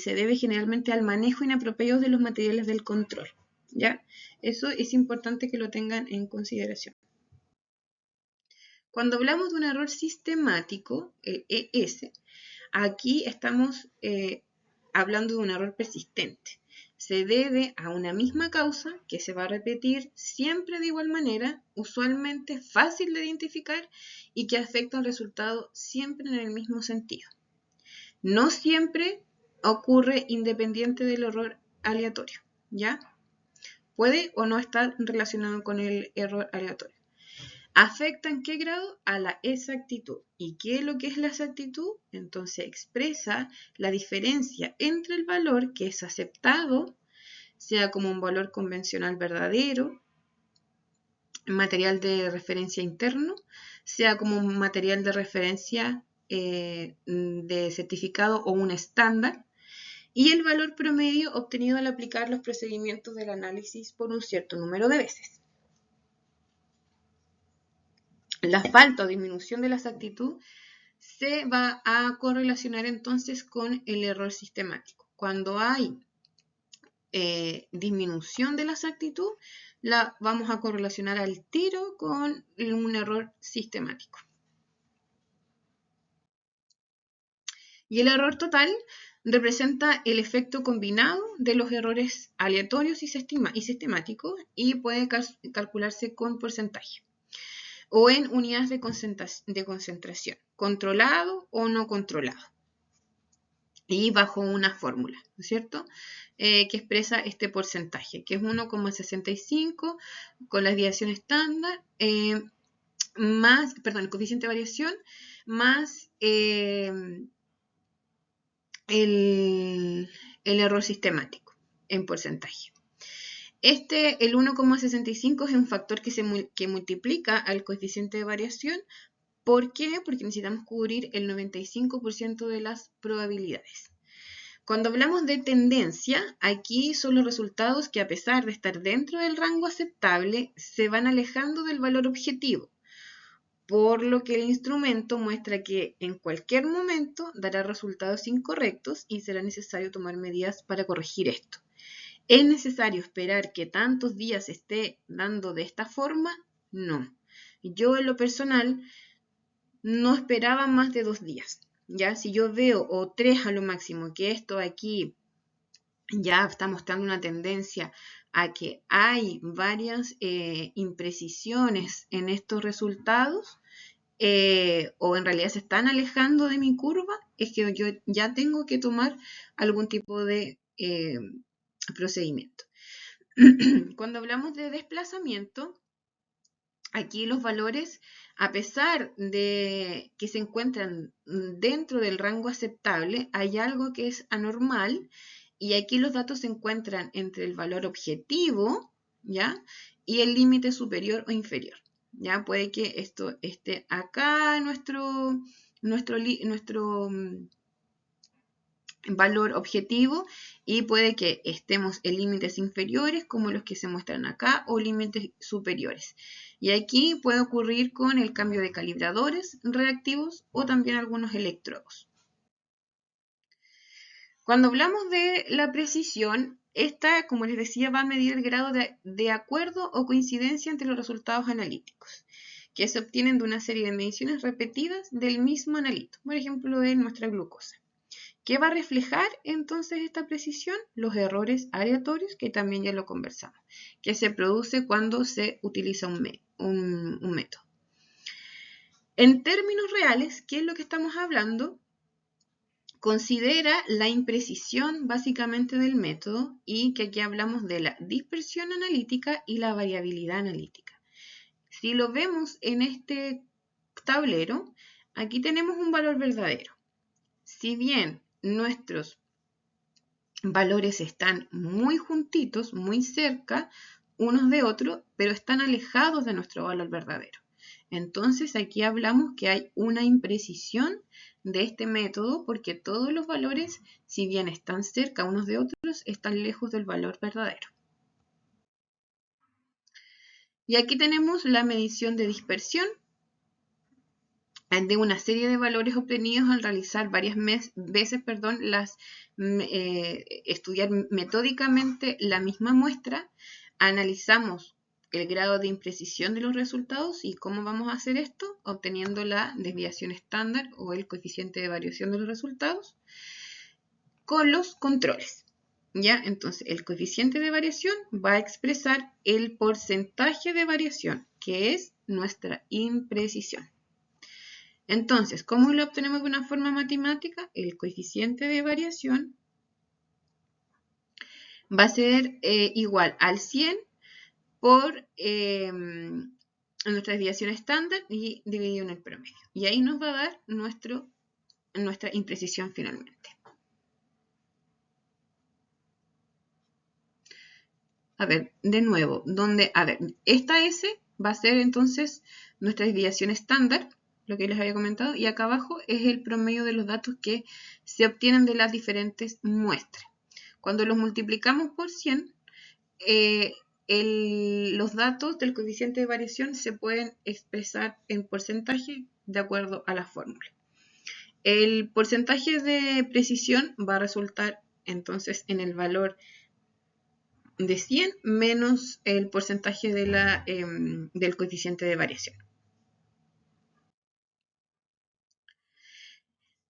debe generalmente al manejo inapropiado de los materiales del control. ¿Ya? Eso es importante que lo tengan en consideración. Cuando hablamos de un error sistemático, el ES, aquí estamos hablando de un error persistente. Se debe a una misma causa que se va a repetir siempre de igual manera, usualmente fácil de identificar y que afecta al resultado siempre en el mismo sentido. No siempre ocurre independiente del error aleatorio, ¿ya? Puede o no estar relacionado con el error aleatorio. ¿Afecta en qué grado? A la exactitud. ¿Y qué es lo que es la exactitud? Entonces expresa la diferencia entre el valor que es aceptado, sea como un valor convencional verdadero, material de referencia interno, sea como un material de referencia de certificado o un estándar, y el valor promedio obtenido al aplicar los procedimientos del análisis por un cierto número de veces. La falta o disminución de la exactitud se va a correlacionar entonces con el error sistemático. Cuando hay disminución de la exactitud, la vamos a correlacionar al tiro con un error sistemático. Y el error total representa el efecto combinado de los errores aleatorios y sistemáticos y puede calcularse con porcentaje o en unidades de concentración, controlado o no controlado, y bajo una fórmula, ¿no es cierto?, que expresa este porcentaje, que es 1,65 con la desviación estándar, más, perdón, el coeficiente de variación, más el error sistemático en porcentaje. El 1,65 es un factor que multiplica al coeficiente de variación. ¿Por qué? Porque necesitamos cubrir el 95% de las probabilidades. Cuando hablamos de tendencia, aquí son los resultados que, a pesar de estar dentro del rango aceptable, se van alejando del valor objetivo, por lo que el instrumento muestra que en cualquier momento dará resultados incorrectos y será necesario tomar medidas para corregir esto. ¿Es necesario esperar que tantos días esté dando de esta forma? No. Yo, en lo personal, no esperaba más de 2 días. Ya, si yo veo, o 3 a lo máximo, que esto aquí ya está mostrando una tendencia a que hay varias imprecisiones en estos resultados, o en realidad se están alejando de mi curva, es que yo ya tengo que tomar algún tipo de procedimiento. Cuando hablamos de desplazamiento, aquí los valores, a pesar de que se encuentran dentro del rango aceptable, hay algo que es anormal, y aquí los datos se encuentran entre el valor objetivo, ¿ya?, y el límite superior o inferior. ¿Ya? Puede que esto esté acá, nuestro valor objetivo y puede que estemos en límites inferiores como los que se muestran acá o límites superiores. Y aquí puede ocurrir con el cambio de calibradores reactivos o también algunos electrodos. Cuando hablamos de la precisión, esta, como les decía, va a medir el grado de acuerdo o coincidencia entre los resultados analíticos que se obtienen de una serie de mediciones repetidas del mismo analito, por ejemplo, de nuestra glucosa. ¿Qué va a reflejar entonces esta precisión? Los errores aleatorios, que también ya lo conversamos, que se produce cuando se utiliza un método. En términos reales, ¿qué es lo que estamos hablando? Considera la imprecisión básicamente del método y que aquí hablamos de la dispersión analítica y la variabilidad analítica. Si lo vemos en este tablero, aquí tenemos un valor verdadero. Si bien nuestros valores están muy juntitos, muy cerca unos de otros, pero están alejados de nuestro valor verdadero. Entonces aquí hablamos que hay una imprecisión de este método porque todos los valores, si bien están cerca unos de otros, están lejos del valor verdadero. Y aquí tenemos la medición de dispersión de una serie de valores obtenidos al realizar varias veces estudiar metódicamente la misma muestra, analizamos el grado de imprecisión de los resultados y cómo vamos a hacer esto, obteniendo la desviación estándar o el coeficiente de variación de los resultados con los controles. ¿Ya? Entonces, el coeficiente de variación va a expresar el porcentaje de variación, que es nuestra imprecisión. Entonces, ¿cómo lo obtenemos de una forma matemática? El coeficiente de variación va a ser igual al 100 por nuestra desviación estándar y dividido en el promedio. Y ahí nos va a dar nuestra imprecisión finalmente. A ver, de nuevo, esta S va a ser entonces nuestra desviación estándar, lo que les había comentado, y acá abajo es el promedio de los datos que se obtienen de las diferentes muestras. Cuando los multiplicamos por 100, los datos del coeficiente de variación se pueden expresar en porcentaje de acuerdo a la fórmula. El porcentaje de precisión va a resultar entonces en el valor de 100 menos el porcentaje del coeficiente de variación.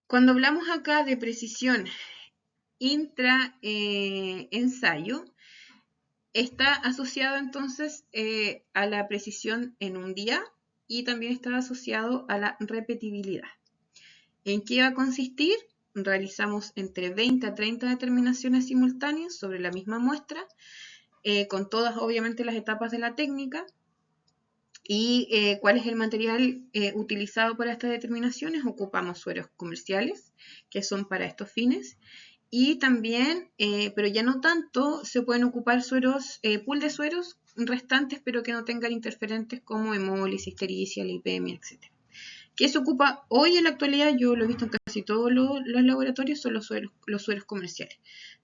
Cuando hablamos acá de precisión intra-ensayo, está asociado entonces a la precisión en un día y también está asociado a la repetibilidad. ¿En qué va a consistir? Realizamos entre 20 a 30 determinaciones simultáneas sobre la misma muestra, con todas obviamente las etapas de la técnica. ¿Y cuál es el material utilizado para estas determinaciones? Ocupamos sueros comerciales, que son para estos fines. Y también, pero ya no tanto, se pueden ocupar sueros, pool de sueros restantes, pero que no tengan interferentes como hemólisis, ictericia, lipemia, etc. ¿Qué se ocupa hoy en la actualidad? Yo lo he visto en casi todos los laboratorios, son los sueros comerciales.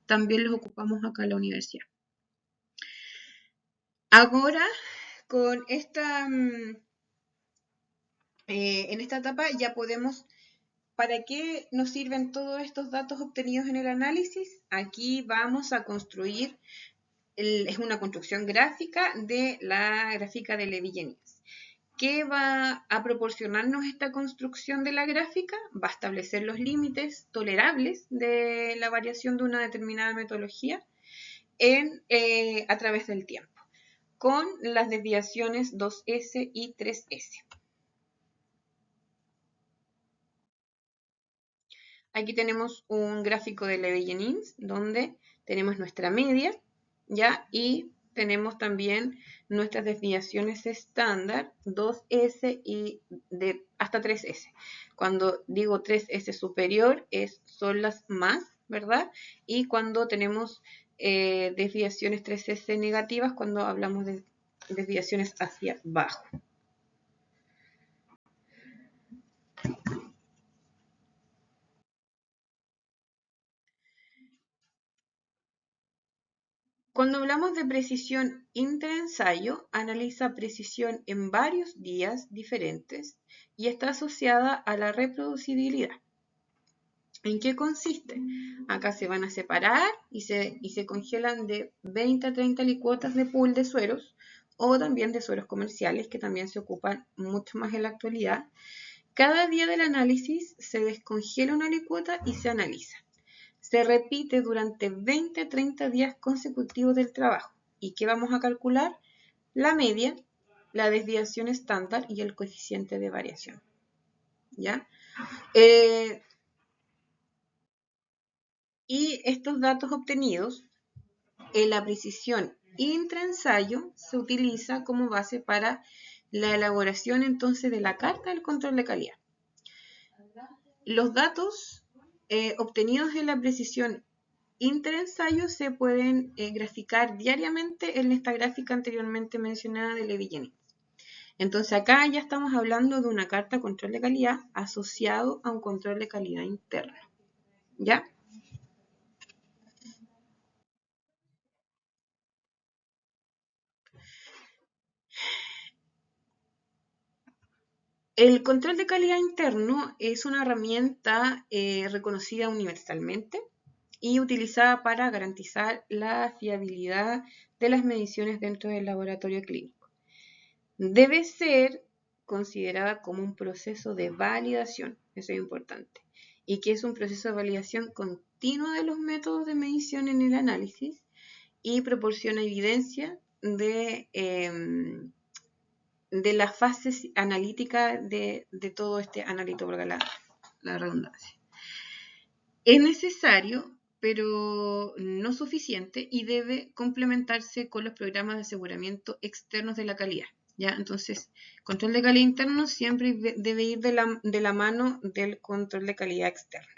También los ocupamos acá en la universidad. Ahora, con en esta etapa ya podemos. ¿Para qué nos sirven todos estos datos obtenidos en el análisis? Aquí vamos a construir, es una construcción gráfica de la gráfica de Levi-Jennings. ¿Qué va a proporcionarnos esta construcción de la gráfica? Va a establecer los límites tolerables de la variación de una determinada metodología a través del tiempo, con las desviaciones 2S y 3S. Aquí tenemos un gráfico de Levi-Jennings donde tenemos nuestra media, ¿ya? Y tenemos también nuestras desviaciones estándar 2S y hasta 3S. Cuando digo 3S superior son las más, ¿verdad? Y cuando tenemos desviaciones 3S negativas, cuando hablamos de desviaciones hacia abajo. Cuando hablamos de precisión intraensayo, analiza precisión en varios días diferentes y está asociada a la reproducibilidad. ¿En qué consiste? Acá se van a separar y se congelan de 20 a 30 licuotas de pool de sueros o también de sueros comerciales que también se ocupan mucho más en la actualidad. Cada día del análisis se descongela una licuota y se analiza. Se repite durante 20 a 30 días consecutivos del trabajo. ¿Y qué vamos a calcular? La media, la desviación estándar y el coeficiente de variación. ¿Ya? Y estos datos obtenidos en la precisión intraensayo se utiliza como base para la elaboración entonces de la carta del control de calidad. Los datos obtenidos en la precisión intraensayo se pueden graficar diariamente en esta gráfica anteriormente mencionada de Levi-Jennings. Entonces acá ya estamos hablando de una carta de control de calidad asociado a un control de calidad interno. ¿Ya? El control de calidad interno es una herramienta reconocida universalmente y utilizada para garantizar la fiabilidad de las mediciones dentro del laboratorio clínico. Debe ser considerada como un proceso de validación, eso es importante, y que es un proceso de validación continua de los métodos de medición en el análisis y proporciona evidencia de la fase analítica de todo este analito, valga la redundancia. Es necesario, pero no suficiente, y debe complementarse con los programas de aseguramiento externos de la calidad. ¿Ya? Entonces, control de calidad interno siempre debe ir de la mano del control de calidad externo.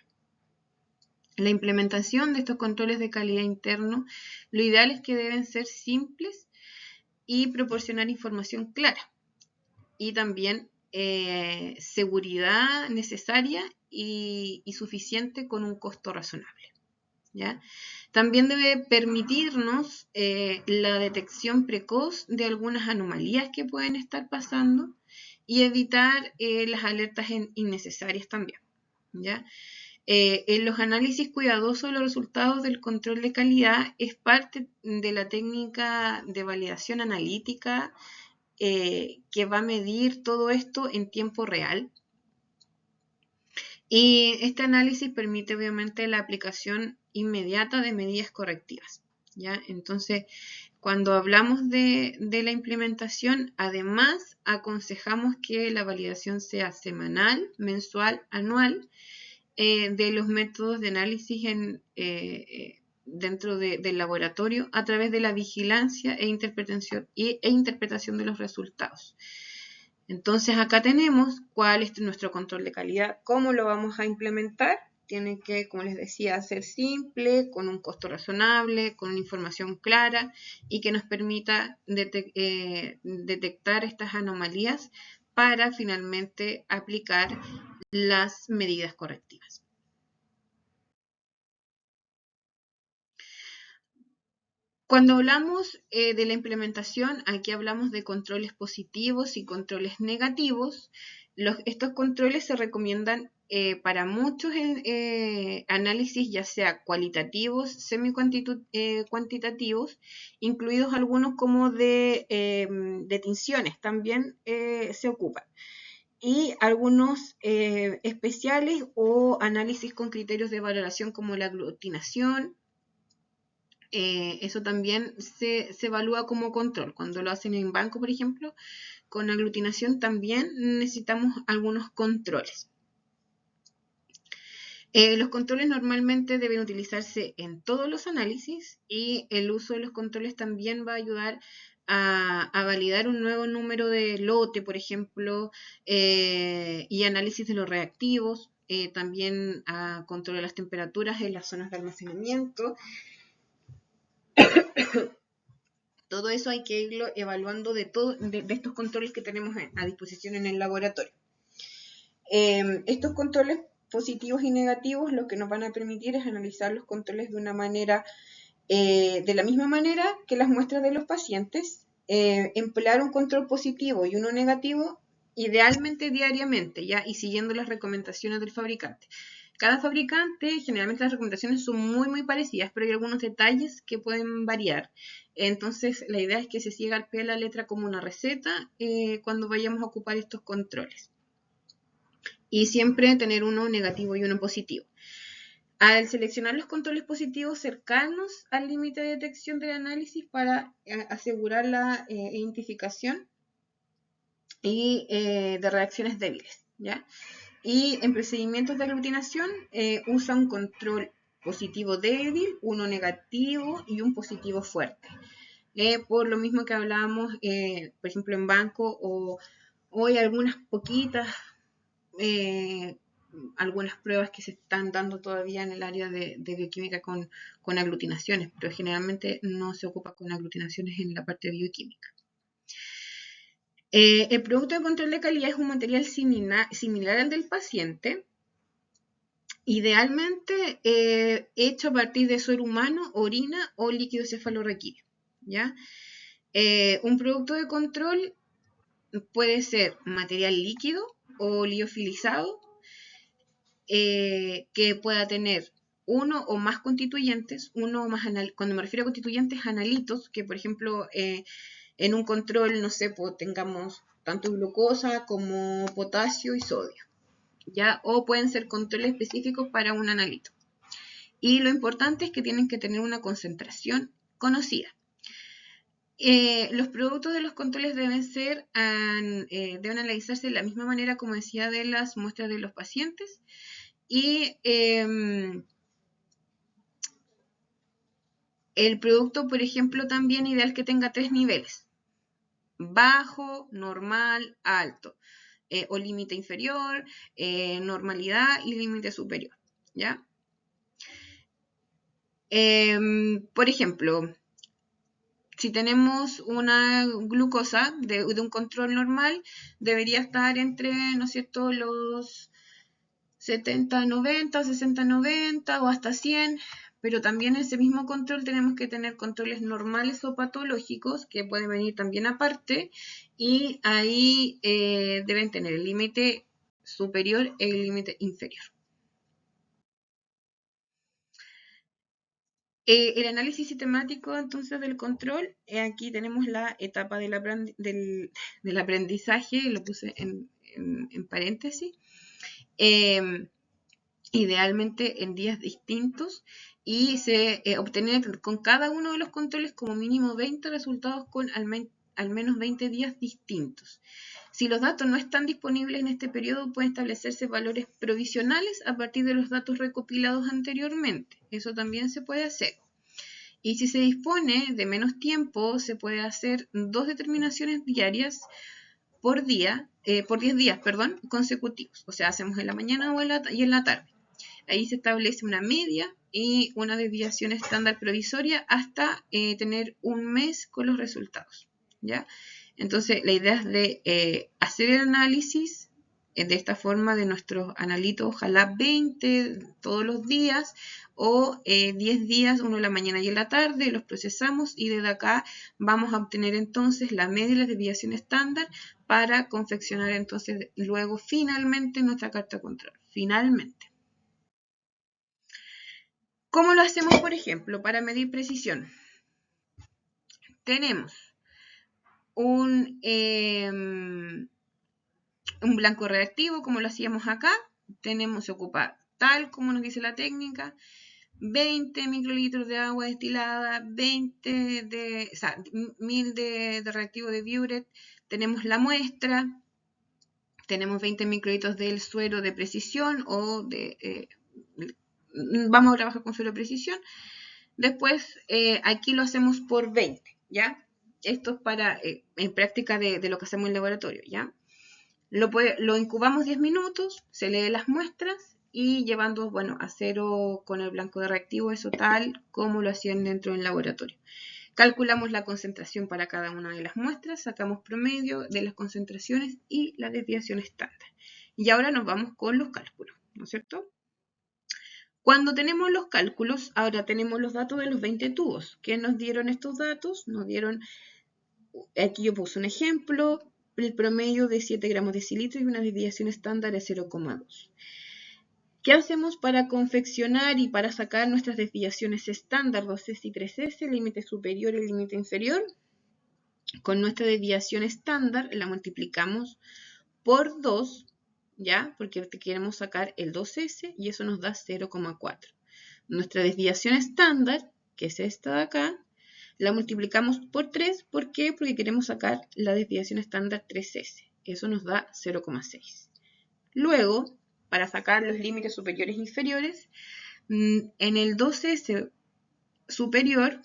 La implementación de estos controles de calidad interno, lo ideal es que deben ser simples y proporcionar información clara y también seguridad necesaria y suficiente con un costo razonable. ¿Ya? También debe permitirnos la detección precoz de algunas anomalías que pueden estar pasando y evitar las alertas innecesarias también. ¿Ya? En los análisis cuidadosos de los resultados del control de calidad es parte de la técnica de validación analítica que va a medir todo esto en tiempo real. Y este análisis permite obviamente la aplicación inmediata de medidas correctivas. ¿Ya? Entonces, cuando hablamos de la implementación, además aconsejamos que la validación sea semanal, mensual, anual, de los métodos de análisis dentro del laboratorio a través de la vigilancia e interpretación de los resultados. Entonces acá tenemos cuál es nuestro control de calidad, cómo lo vamos a implementar. Tiene que, como les decía, ser simple, con un costo razonable, con una información clara y que nos permita detectar estas anomalías para finalmente aplicar las medidas correctivas. Cuando hablamos de la implementación, aquí hablamos de controles positivos y controles negativos. Estos controles se recomiendan para muchos análisis, ya sea cualitativos, semi-cuantitativos, incluidos algunos como de tinciones, también se ocupan. Y algunos especiales o análisis con criterios de valoración como la aglutinación. Eso también se evalúa como control. Cuando lo hacen en banco, por ejemplo, con aglutinación también necesitamos algunos controles. Los controles normalmente deben utilizarse en todos los análisis y el uso de los controles también va a ayudar a validar un nuevo número de lote, por ejemplo, y análisis de los reactivos, también a controlar las temperaturas en las zonas de almacenamiento. Todo eso hay que irlo evaluando de estos controles que tenemos a disposición en el laboratorio. Estos controles positivos y negativos lo que nos van a permitir es analizar los controles de una manera De la misma manera que las muestras de los pacientes, emplear un control positivo y uno negativo, idealmente diariamente, ¿ya? Y siguiendo las recomendaciones del fabricante. Cada fabricante, generalmente las recomendaciones son muy parecidas, pero hay algunos detalles que pueden variar. Entonces, la idea es que se siga al pie de la letra como una receta cuando vayamos a ocupar estos controles. Y siempre tener uno negativo y uno positivo. Al seleccionar los controles positivos cercanos al límite de detección del análisis para asegurar la identificación y de reacciones débiles, ¿ya? Y en procedimientos de aglutinación usa un control positivo débil, uno negativo y un positivo fuerte. Por lo mismo que hablábamos, por ejemplo, en banco o hay algunas poquitas, algunas pruebas que se están dando todavía en el área de bioquímica con aglutinaciones, pero generalmente no se ocupa con aglutinaciones en la parte de bioquímica. El producto de control de calidad es un material similar al del paciente, idealmente hecho a partir de suero humano, orina o líquido cefalorraquídeo, ¿ya? Un producto de control puede ser material líquido o liofilizado, que pueda tener uno o más constituyentes, uno o más cuando me refiero a constituyentes, analitos, que por ejemplo en un control, no sé, pues, tengamos tanto glucosa como potasio y sodio, ¿ya? O pueden ser controles específicos para un analito. Y lo importante es que tienen que tener una concentración conocida. Los productos de los controles deben analizarse de la misma manera, como decía, de las muestras de los pacientes. Y el producto, por ejemplo, también ideal que tenga 3 niveles: bajo, normal, alto, o límite inferior, normalidad y límite superior, ¿ya? Por ejemplo, si tenemos una glucosa de un control normal, debería estar entre, ¿no es cierto?, los 70-90, 60-90 o hasta 100, pero también en ese mismo control tenemos que tener controles normales o patológicos que pueden venir también aparte, y ahí deben tener el límite superior y el límite inferior. El análisis sistemático entonces del control, aquí tenemos la etapa del aprendizaje, lo puse en paréntesis, idealmente en días distintos, y se obtener con cada uno de los controles como mínimo 20 resultados con al menos 20 días distintos. Si los datos no están disponibles en este periodo, pueden establecerse valores provisionales a partir de los datos recopilados anteriormente. Eso también se puede hacer. Y si se dispone de menos tiempo, se puede hacer 2 determinaciones diarias por día, por 10 días, consecutivos. O sea, hacemos en la mañana y en la tarde. Ahí se establece una media y una desviación estándar provisoria hasta tener un mes con los resultados, ¿ya? Entonces, la idea es de hacer el análisis de esta forma de nuestros analitos, ojalá 20 todos los días o 10 días, uno en la mañana y en la tarde, los procesamos y desde acá vamos a obtener entonces la media y la desviación estándar para confeccionar entonces luego finalmente nuestra carta control. Finalmente. ¿Cómo lo hacemos, por ejemplo, para medir precisión? Tenemos un blanco reactivo, como lo hacíamos acá. Tenemos que ocupar, tal como nos dice la técnica, 20 microlitros de agua destilada, 1000 de reactivo de Biuret. Tenemos la muestra, tenemos 20 microlitros del suero de precisión o vamos a trabajar con suero de precisión. Después, aquí lo hacemos por 20, ¿ya? Esto es para, en práctica de lo que hacemos en el laboratorio, ¿ya? Lo incubamos 10 minutos, se lee las muestras y llevando, bueno, a cero con el blanco de reactivo, eso tal como lo hacían dentro del laboratorio. Calculamos la concentración para cada una de las muestras, sacamos promedio de las concentraciones y la desviación estándar. Y ahora nos vamos con los cálculos, ¿no es cierto? Cuando tenemos los cálculos, ahora tenemos los datos de los 20 tubos. ¿Qué nos dieron estos datos? Nos dieron, aquí yo puse un ejemplo, el promedio de 7 gramos de decilitro y una desviación estándar de 0,2. ¿Qué hacemos para confeccionar y para sacar nuestras desviaciones estándar 2S y 3S, el límite superior y el límite inferior? Con nuestra desviación estándar la multiplicamos por 2, ¿ya? Porque queremos sacar el 2S y eso nos da 0,4. Nuestra desviación estándar, que es esta de acá, la multiplicamos por 3. ¿Por qué? Porque queremos sacar la desviación estándar 3S. Eso nos da 0,6. Luego, para sacar los límites superiores e inferiores, en el 2S superior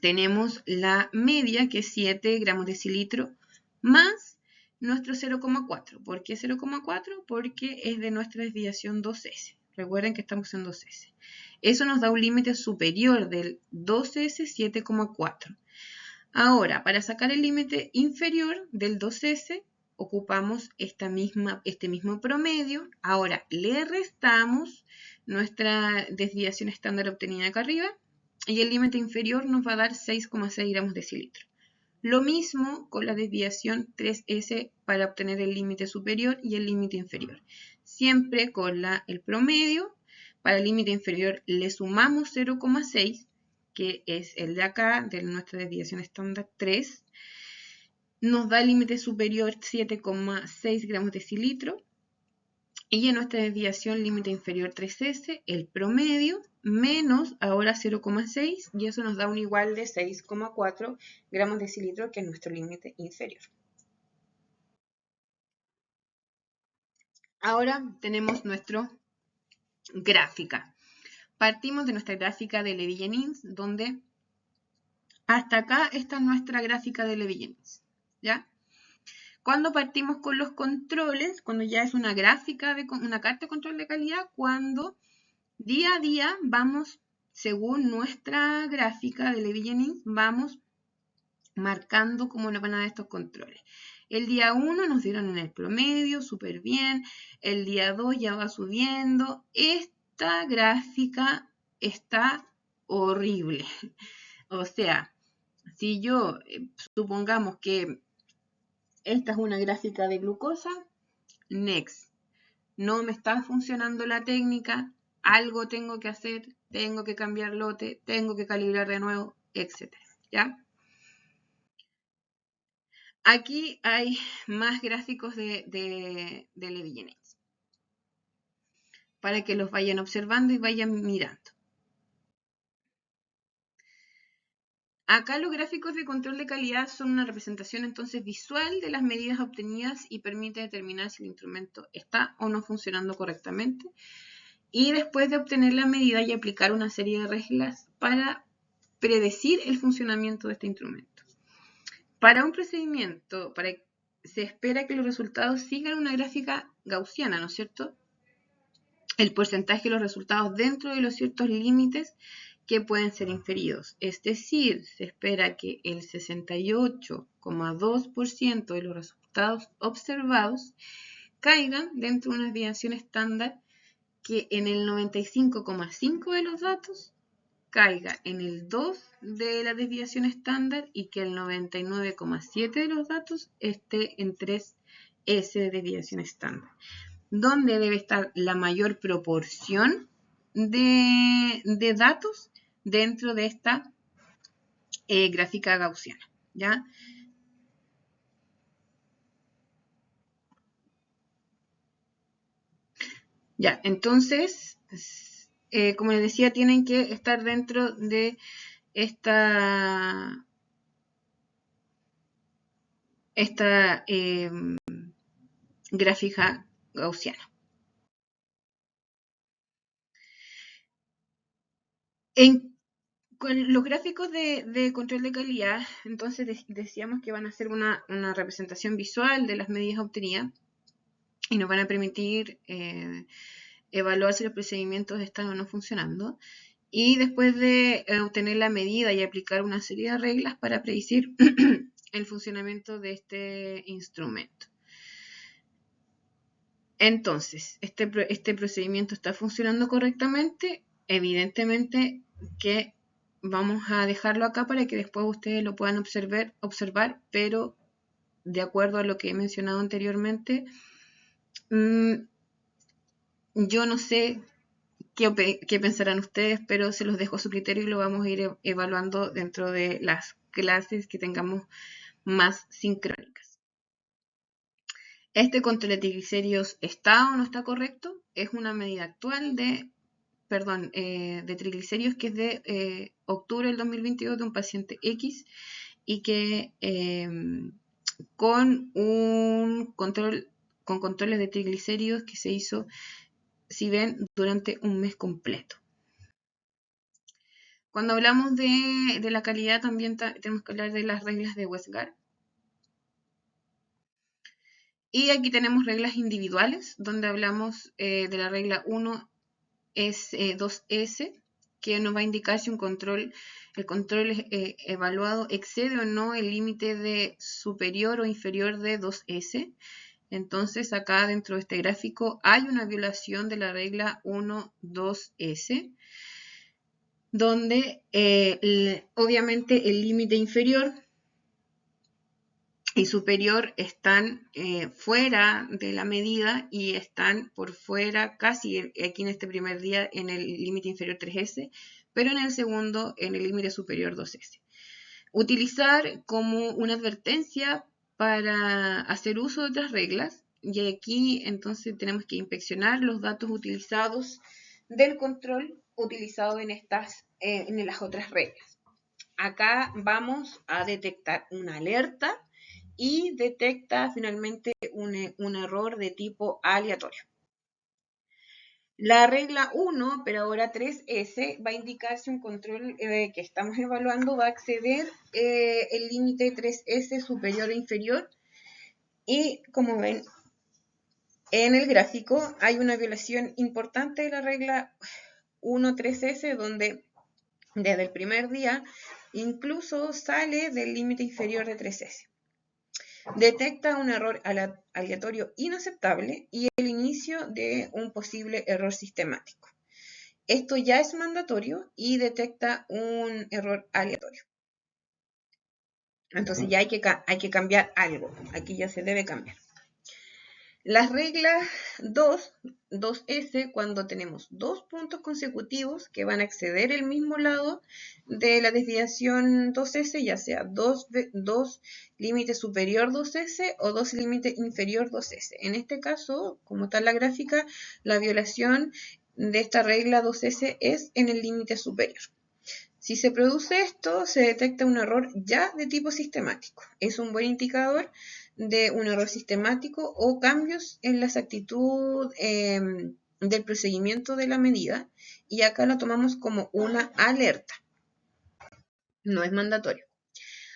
tenemos la media, que es 7 gramos de decilitro, más nuestro 0,4. ¿Por qué 0,4? Porque es de nuestra desviación 2S. Recuerden que estamos en 2S. Eso nos da un límite superior del 2S 7,4. Ahora, para sacar el límite inferior del 2S, ocupamos este mismo promedio. Ahora, le restamos nuestra desviación estándar obtenida acá arriba y el límite inferior nos va a dar 6,6 gramos de decilitro. Lo mismo con la desviación 3S para obtener el límite superior y el límite inferior. Siempre con el promedio. Para el límite inferior le sumamos 0,6, que es el de acá, de nuestra desviación estándar 3. Nos da el límite superior 7,6 gramos de decilitro. Y en nuestra desviación límite inferior 3S, el promedio menos ahora 0,6 y eso nos da un igual de 6,4 gramos de decilitro, que es nuestro límite inferior. Ahora tenemos nuestra gráfica. Partimos de nuestra gráfica de Levy-Jennings, donde hasta acá está nuestra gráfica de Levy-Jennings, ¿ya? Cuando partimos con los controles, cuando ya es una gráfica, una carta de control de calidad, cuando día a día vamos, según nuestra gráfica de Levy-Jennings, vamos marcando cómo nos van a dar estos controles. El día 1 nos dieron en el promedio, súper bien. El día 2 ya va subiendo. Esta gráfica está horrible. O sea, si yo, supongamos que esta es una gráfica de glucosa, next. No me está funcionando la técnica, algo tengo que hacer, tengo que cambiar lote, tengo que calibrar de nuevo, etc. ¿Ya? Aquí hay más gráficos de Levy-Jennings para que los vayan observando y vayan mirando. Acá los gráficos de control de calidad son una representación entonces visual de las medidas obtenidas y permite determinar si el instrumento está o no funcionando correctamente. Y después de obtener la medida y aplicar una serie de reglas para predecir el funcionamiento de este instrumento. Para un procedimiento, se espera que los resultados sigan una gráfica gaussiana, ¿no es cierto? El porcentaje de los resultados dentro de los ciertos límites que pueden ser inferidos. Es decir, se espera que el 68,2% de los resultados observados caigan dentro de una desviación estándar, que en el 95,5% de los datos caiga en el 2 de la desviación estándar y que el 99,7% de los datos esté en 3S de desviación estándar. ¿Dónde debe estar la mayor proporción de datos? Dentro de esta gráfica gaussiana, ¿ya? Ya, entonces, como les decía, tienen que estar dentro de esta gráfica gaussiana. Con los gráficos de control de calidad, entonces decíamos que van a ser una representación visual de las medidas obtenidas y nos van a permitir evaluar si los procedimientos están o no funcionando. Y después de obtener la medida y aplicar una serie de reglas para predecir el funcionamiento de este instrumento. Entonces, este procedimiento está funcionando correctamente. Evidentemente que vamos a dejarlo acá para que después ustedes lo puedan observar, pero de acuerdo a lo que he mencionado anteriormente, yo no sé qué pensarán ustedes, pero se los dejo a su criterio y lo vamos a ir evaluando dentro de las clases que tengamos más sincrónicas. ¿Este control de triglicéridos está o no está correcto? Es una medida actual de triglicéridos que es de octubre del 2022 de un paciente X y que con controles de triglicéridos que se hizo, si ven, durante un mes completo. Cuando hablamos de la calidad también tenemos que hablar de las reglas de Westgard. Y aquí tenemos reglas individuales, donde hablamos de la regla 1 es 2S, que nos va a indicar si el control evaluado excede o no el límite de superior o inferior de 2S. Entonces acá dentro de este gráfico hay una violación de la regla 1, 2S, donde obviamente el límite inferior y superior están fuera de la medida y están por fuera casi aquí en este primer día en el límite inferior 3S, pero en el segundo en el límite superior 2S. Utilizar como una advertencia para hacer uso de otras reglas, y aquí entonces tenemos que inspeccionar los datos utilizados del control utilizado en las otras reglas. Acá vamos a detectar una alerta y detecta finalmente un error de tipo aleatorio. La regla 1, pero ahora 3S, va a indicar si un control que estamos evaluando va a exceder el límite 3S superior o inferior. Y como ven en el gráfico, hay una violación importante de la regla 1.3S, donde desde el primer día incluso sale del límite inferior de 3S. Detecta un error aleatorio inaceptable y el inicio de un posible error sistemático. Esto ya es mandatorio y detecta un error aleatorio. Entonces ya hay que cambiar algo. Aquí ya se debe cambiar. Las reglas 2S, cuando tenemos dos puntos consecutivos que van a exceder el mismo lado de la desviación 2S, ya sea 2 límite superior 2S o 2 límite inferior 2S. En este caso, como está en la gráfica, la violación de esta regla 2S es en el límite superior. Si se produce esto, se detecta un error ya de tipo sistemático. Es un buen indicador de un error sistemático o cambios en la exactitud del procedimiento de la medida, y acá lo tomamos como una alerta. No es mandatorio.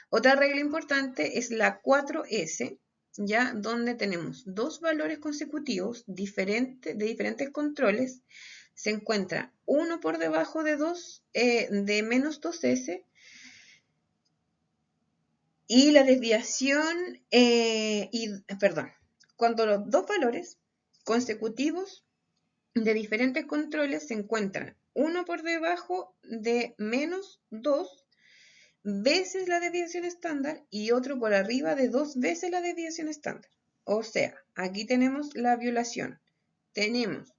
Otra regla importante es la 4S, ya donde tenemos dos valores consecutivos de diferentes controles. Se encuentra uno por debajo de menos 2S, y la desviación, cuando los dos valores consecutivos de diferentes controles se encuentran uno por debajo de menos 2 veces la desviación estándar y otro por arriba de 2 veces la desviación estándar. O sea, aquí tenemos la violación. Tenemos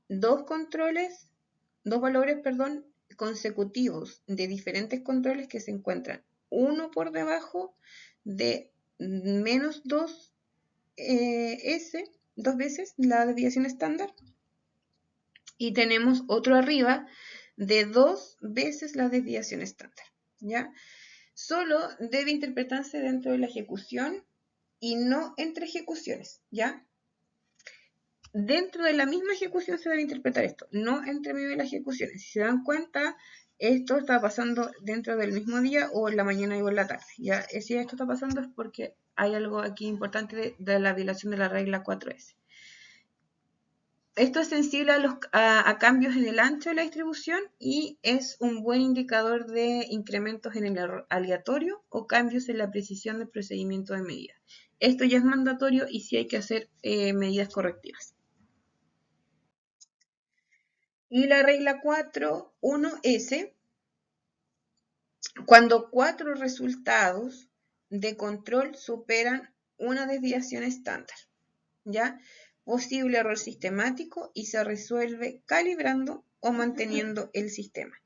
dos valores consecutivos de diferentes controles que se encuentran uno por debajo de menos 2S, 2 veces la desviación estándar, y tenemos otro arriba de 2 veces la desviación estándar, ¿ya? Solo debe interpretarse dentro de la ejecución y no entre ejecuciones, ¿ya? Dentro de la misma ejecución se debe interpretar esto, no entre medio de las ejecuciones. Si se dan cuenta, esto está pasando dentro del mismo día o en la mañana y o en la tarde. ¿Ya? Si esto está pasando es porque hay algo aquí importante de la violación de la regla 4S. Esto es sensible a cambios en el ancho de la distribución y es un buen indicador de incrementos en el error aleatorio o cambios en la precisión del procedimiento de medida. esto ya es mandatorio y sí hay que hacer medidas correctivas. Y la regla 4.1s, cuando 4 resultados de control superan una desviación estándar, ¿ya? Posible error sistemático y se resuelve calibrando o manteniendo el sistema.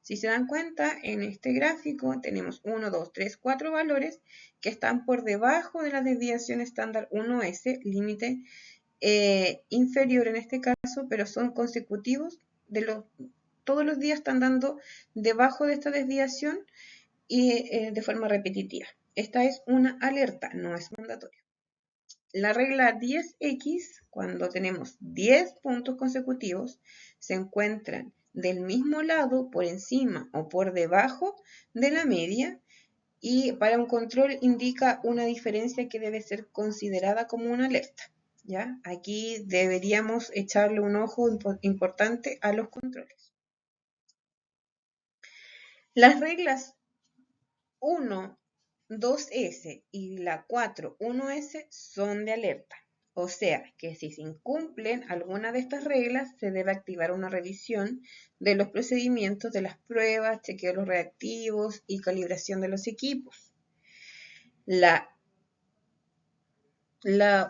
Si se dan cuenta, en este gráfico tenemos 1, 2, 3, 4 valores que están por debajo de la desviación estándar 1S, límite inferior en este caso, pero son consecutivos. Todos los días están dando debajo de esta desviación y de forma repetitiva. Esta es una alerta, no es mandatorio. La regla 10X, cuando tenemos 10 puntos consecutivos, se encuentran del mismo lado, por encima o por debajo de la media, y para un control indica una diferencia que debe ser considerada como una alerta, ¿ya? Aquí deberíamos echarle un ojo importante a los controles. Las reglas 1, 2S y la 4, 1S son de alerta. O sea, que si se incumplen alguna de estas reglas, se debe activar una revisión de los procedimientos de las pruebas, chequeo de los reactivos y calibración de los equipos. La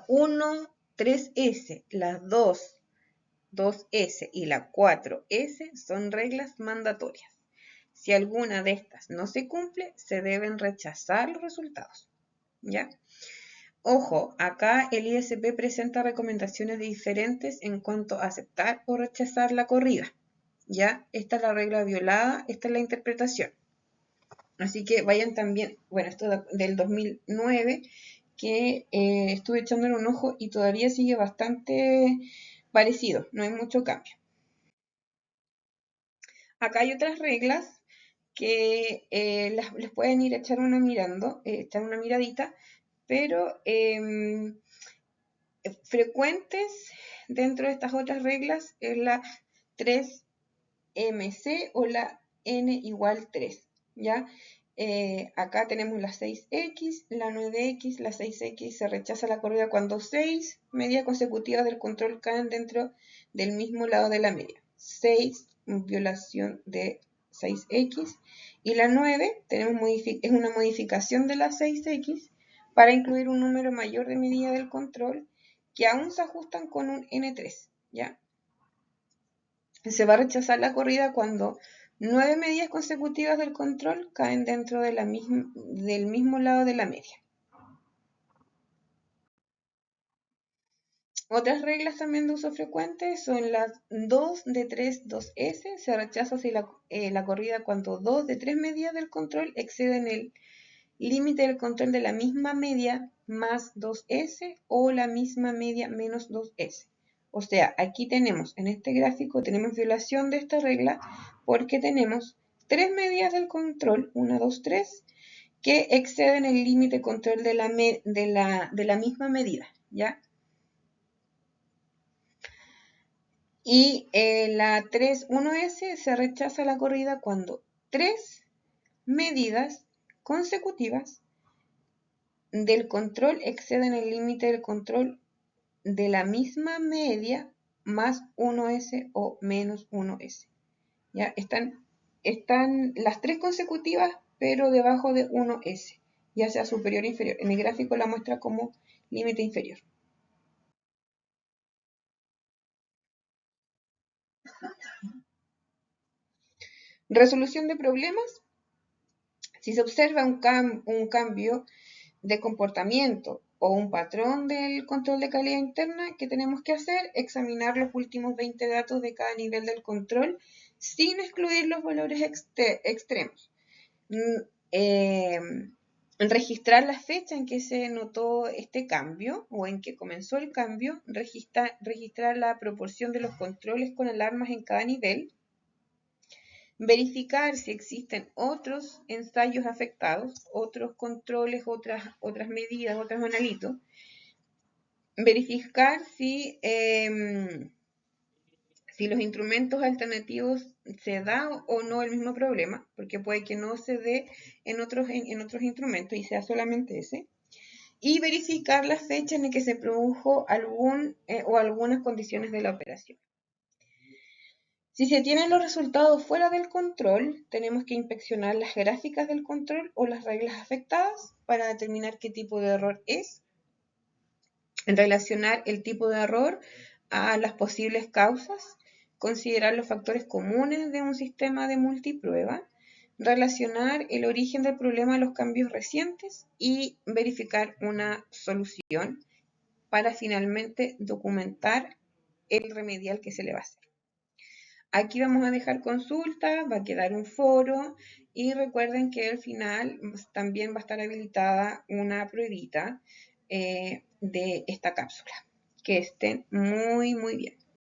1, 3S, las 2, 2S y la 4S son reglas mandatorias. Si alguna de estas no se cumple, se deben rechazar los resultados, ¿ya? Ojo, acá el ISP presenta recomendaciones diferentes en cuanto a aceptar o rechazar la corrida, ¿ya? Esta es la regla violada, esta es la interpretación. Así que vayan también, bueno, esto del 2009, que estuve echándole un ojo y todavía sigue bastante parecido, no hay mucho cambio. Acá hay otras reglas que les pueden ir a echar una echar una miradita, pero frecuentes dentro de estas otras reglas es la 3MC o la N igual 3, ¿ya? Acá tenemos la 6X, la 9X, la 6X se rechaza la corrida cuando 6 medidas consecutivas del control caen dentro del mismo lado de la media. 6, violación de 6X, y la 9 es una modificación de la 6X para incluir un número mayor de medidas del control que aún se ajustan con un N3, ¿ya? Se va a rechazar la corrida cuando 9 medidas consecutivas del control caen dentro de del mismo lado de la media. Otras reglas también de uso frecuente son las 2 de 3, 2S. Se rechaza si la corrida cuando 2 de 3 medidas del control exceden el límite del control de la misma media más 2S o la misma media menos 2S. O sea, aquí tenemos, en este gráfico, tenemos violación de esta regla porque tenemos 3 medidas del control, 1, 2, 3, que exceden el límite control de la misma medida, ¿ya? Y la 3.1S se rechaza la corrida cuando 3 medidas consecutivas del control exceden el límite del control de la misma media más 1S o menos 1S. ¿Ya? Están las 3 consecutivas, pero debajo de 1S, ya sea superior o inferior. En el gráfico la muestra como límite inferior. Resolución de problemas. Si se observa un cambio de comportamiento o un patrón del control de calidad interna, ¿qué tenemos que hacer? Examinar los últimos 20 datos de cada nivel del control sin excluir los valores extremos. Registrar la fecha en que se notó este cambio o en que comenzó el cambio, registrar la proporción de los controles con alarmas en cada nivel, verificar si existen otros ensayos afectados, otros controles, otras medidas, otros analitos, verificar si los instrumentos alternativos se da o no el mismo problema, porque puede que no se dé en otros instrumentos y sea solamente ese. y verificar la fecha en la que se produjo algún o algunas condiciones de la operación. Si se tienen los resultados fuera del control, tenemos que inspeccionar las gráficas del control o las reglas afectadas para determinar qué tipo de error es, relacionar el tipo de error a las posibles causas, considerar los factores comunes de un sistema de multiprueba, relacionar el origen del problema a los cambios recientes y verificar una solución para finalmente documentar el remedial que se le va a hacer. Aquí vamos a dejar consultas, va a quedar un foro y recuerden que al final también va a estar habilitada una pruebita de esta cápsula. Que estén muy bien.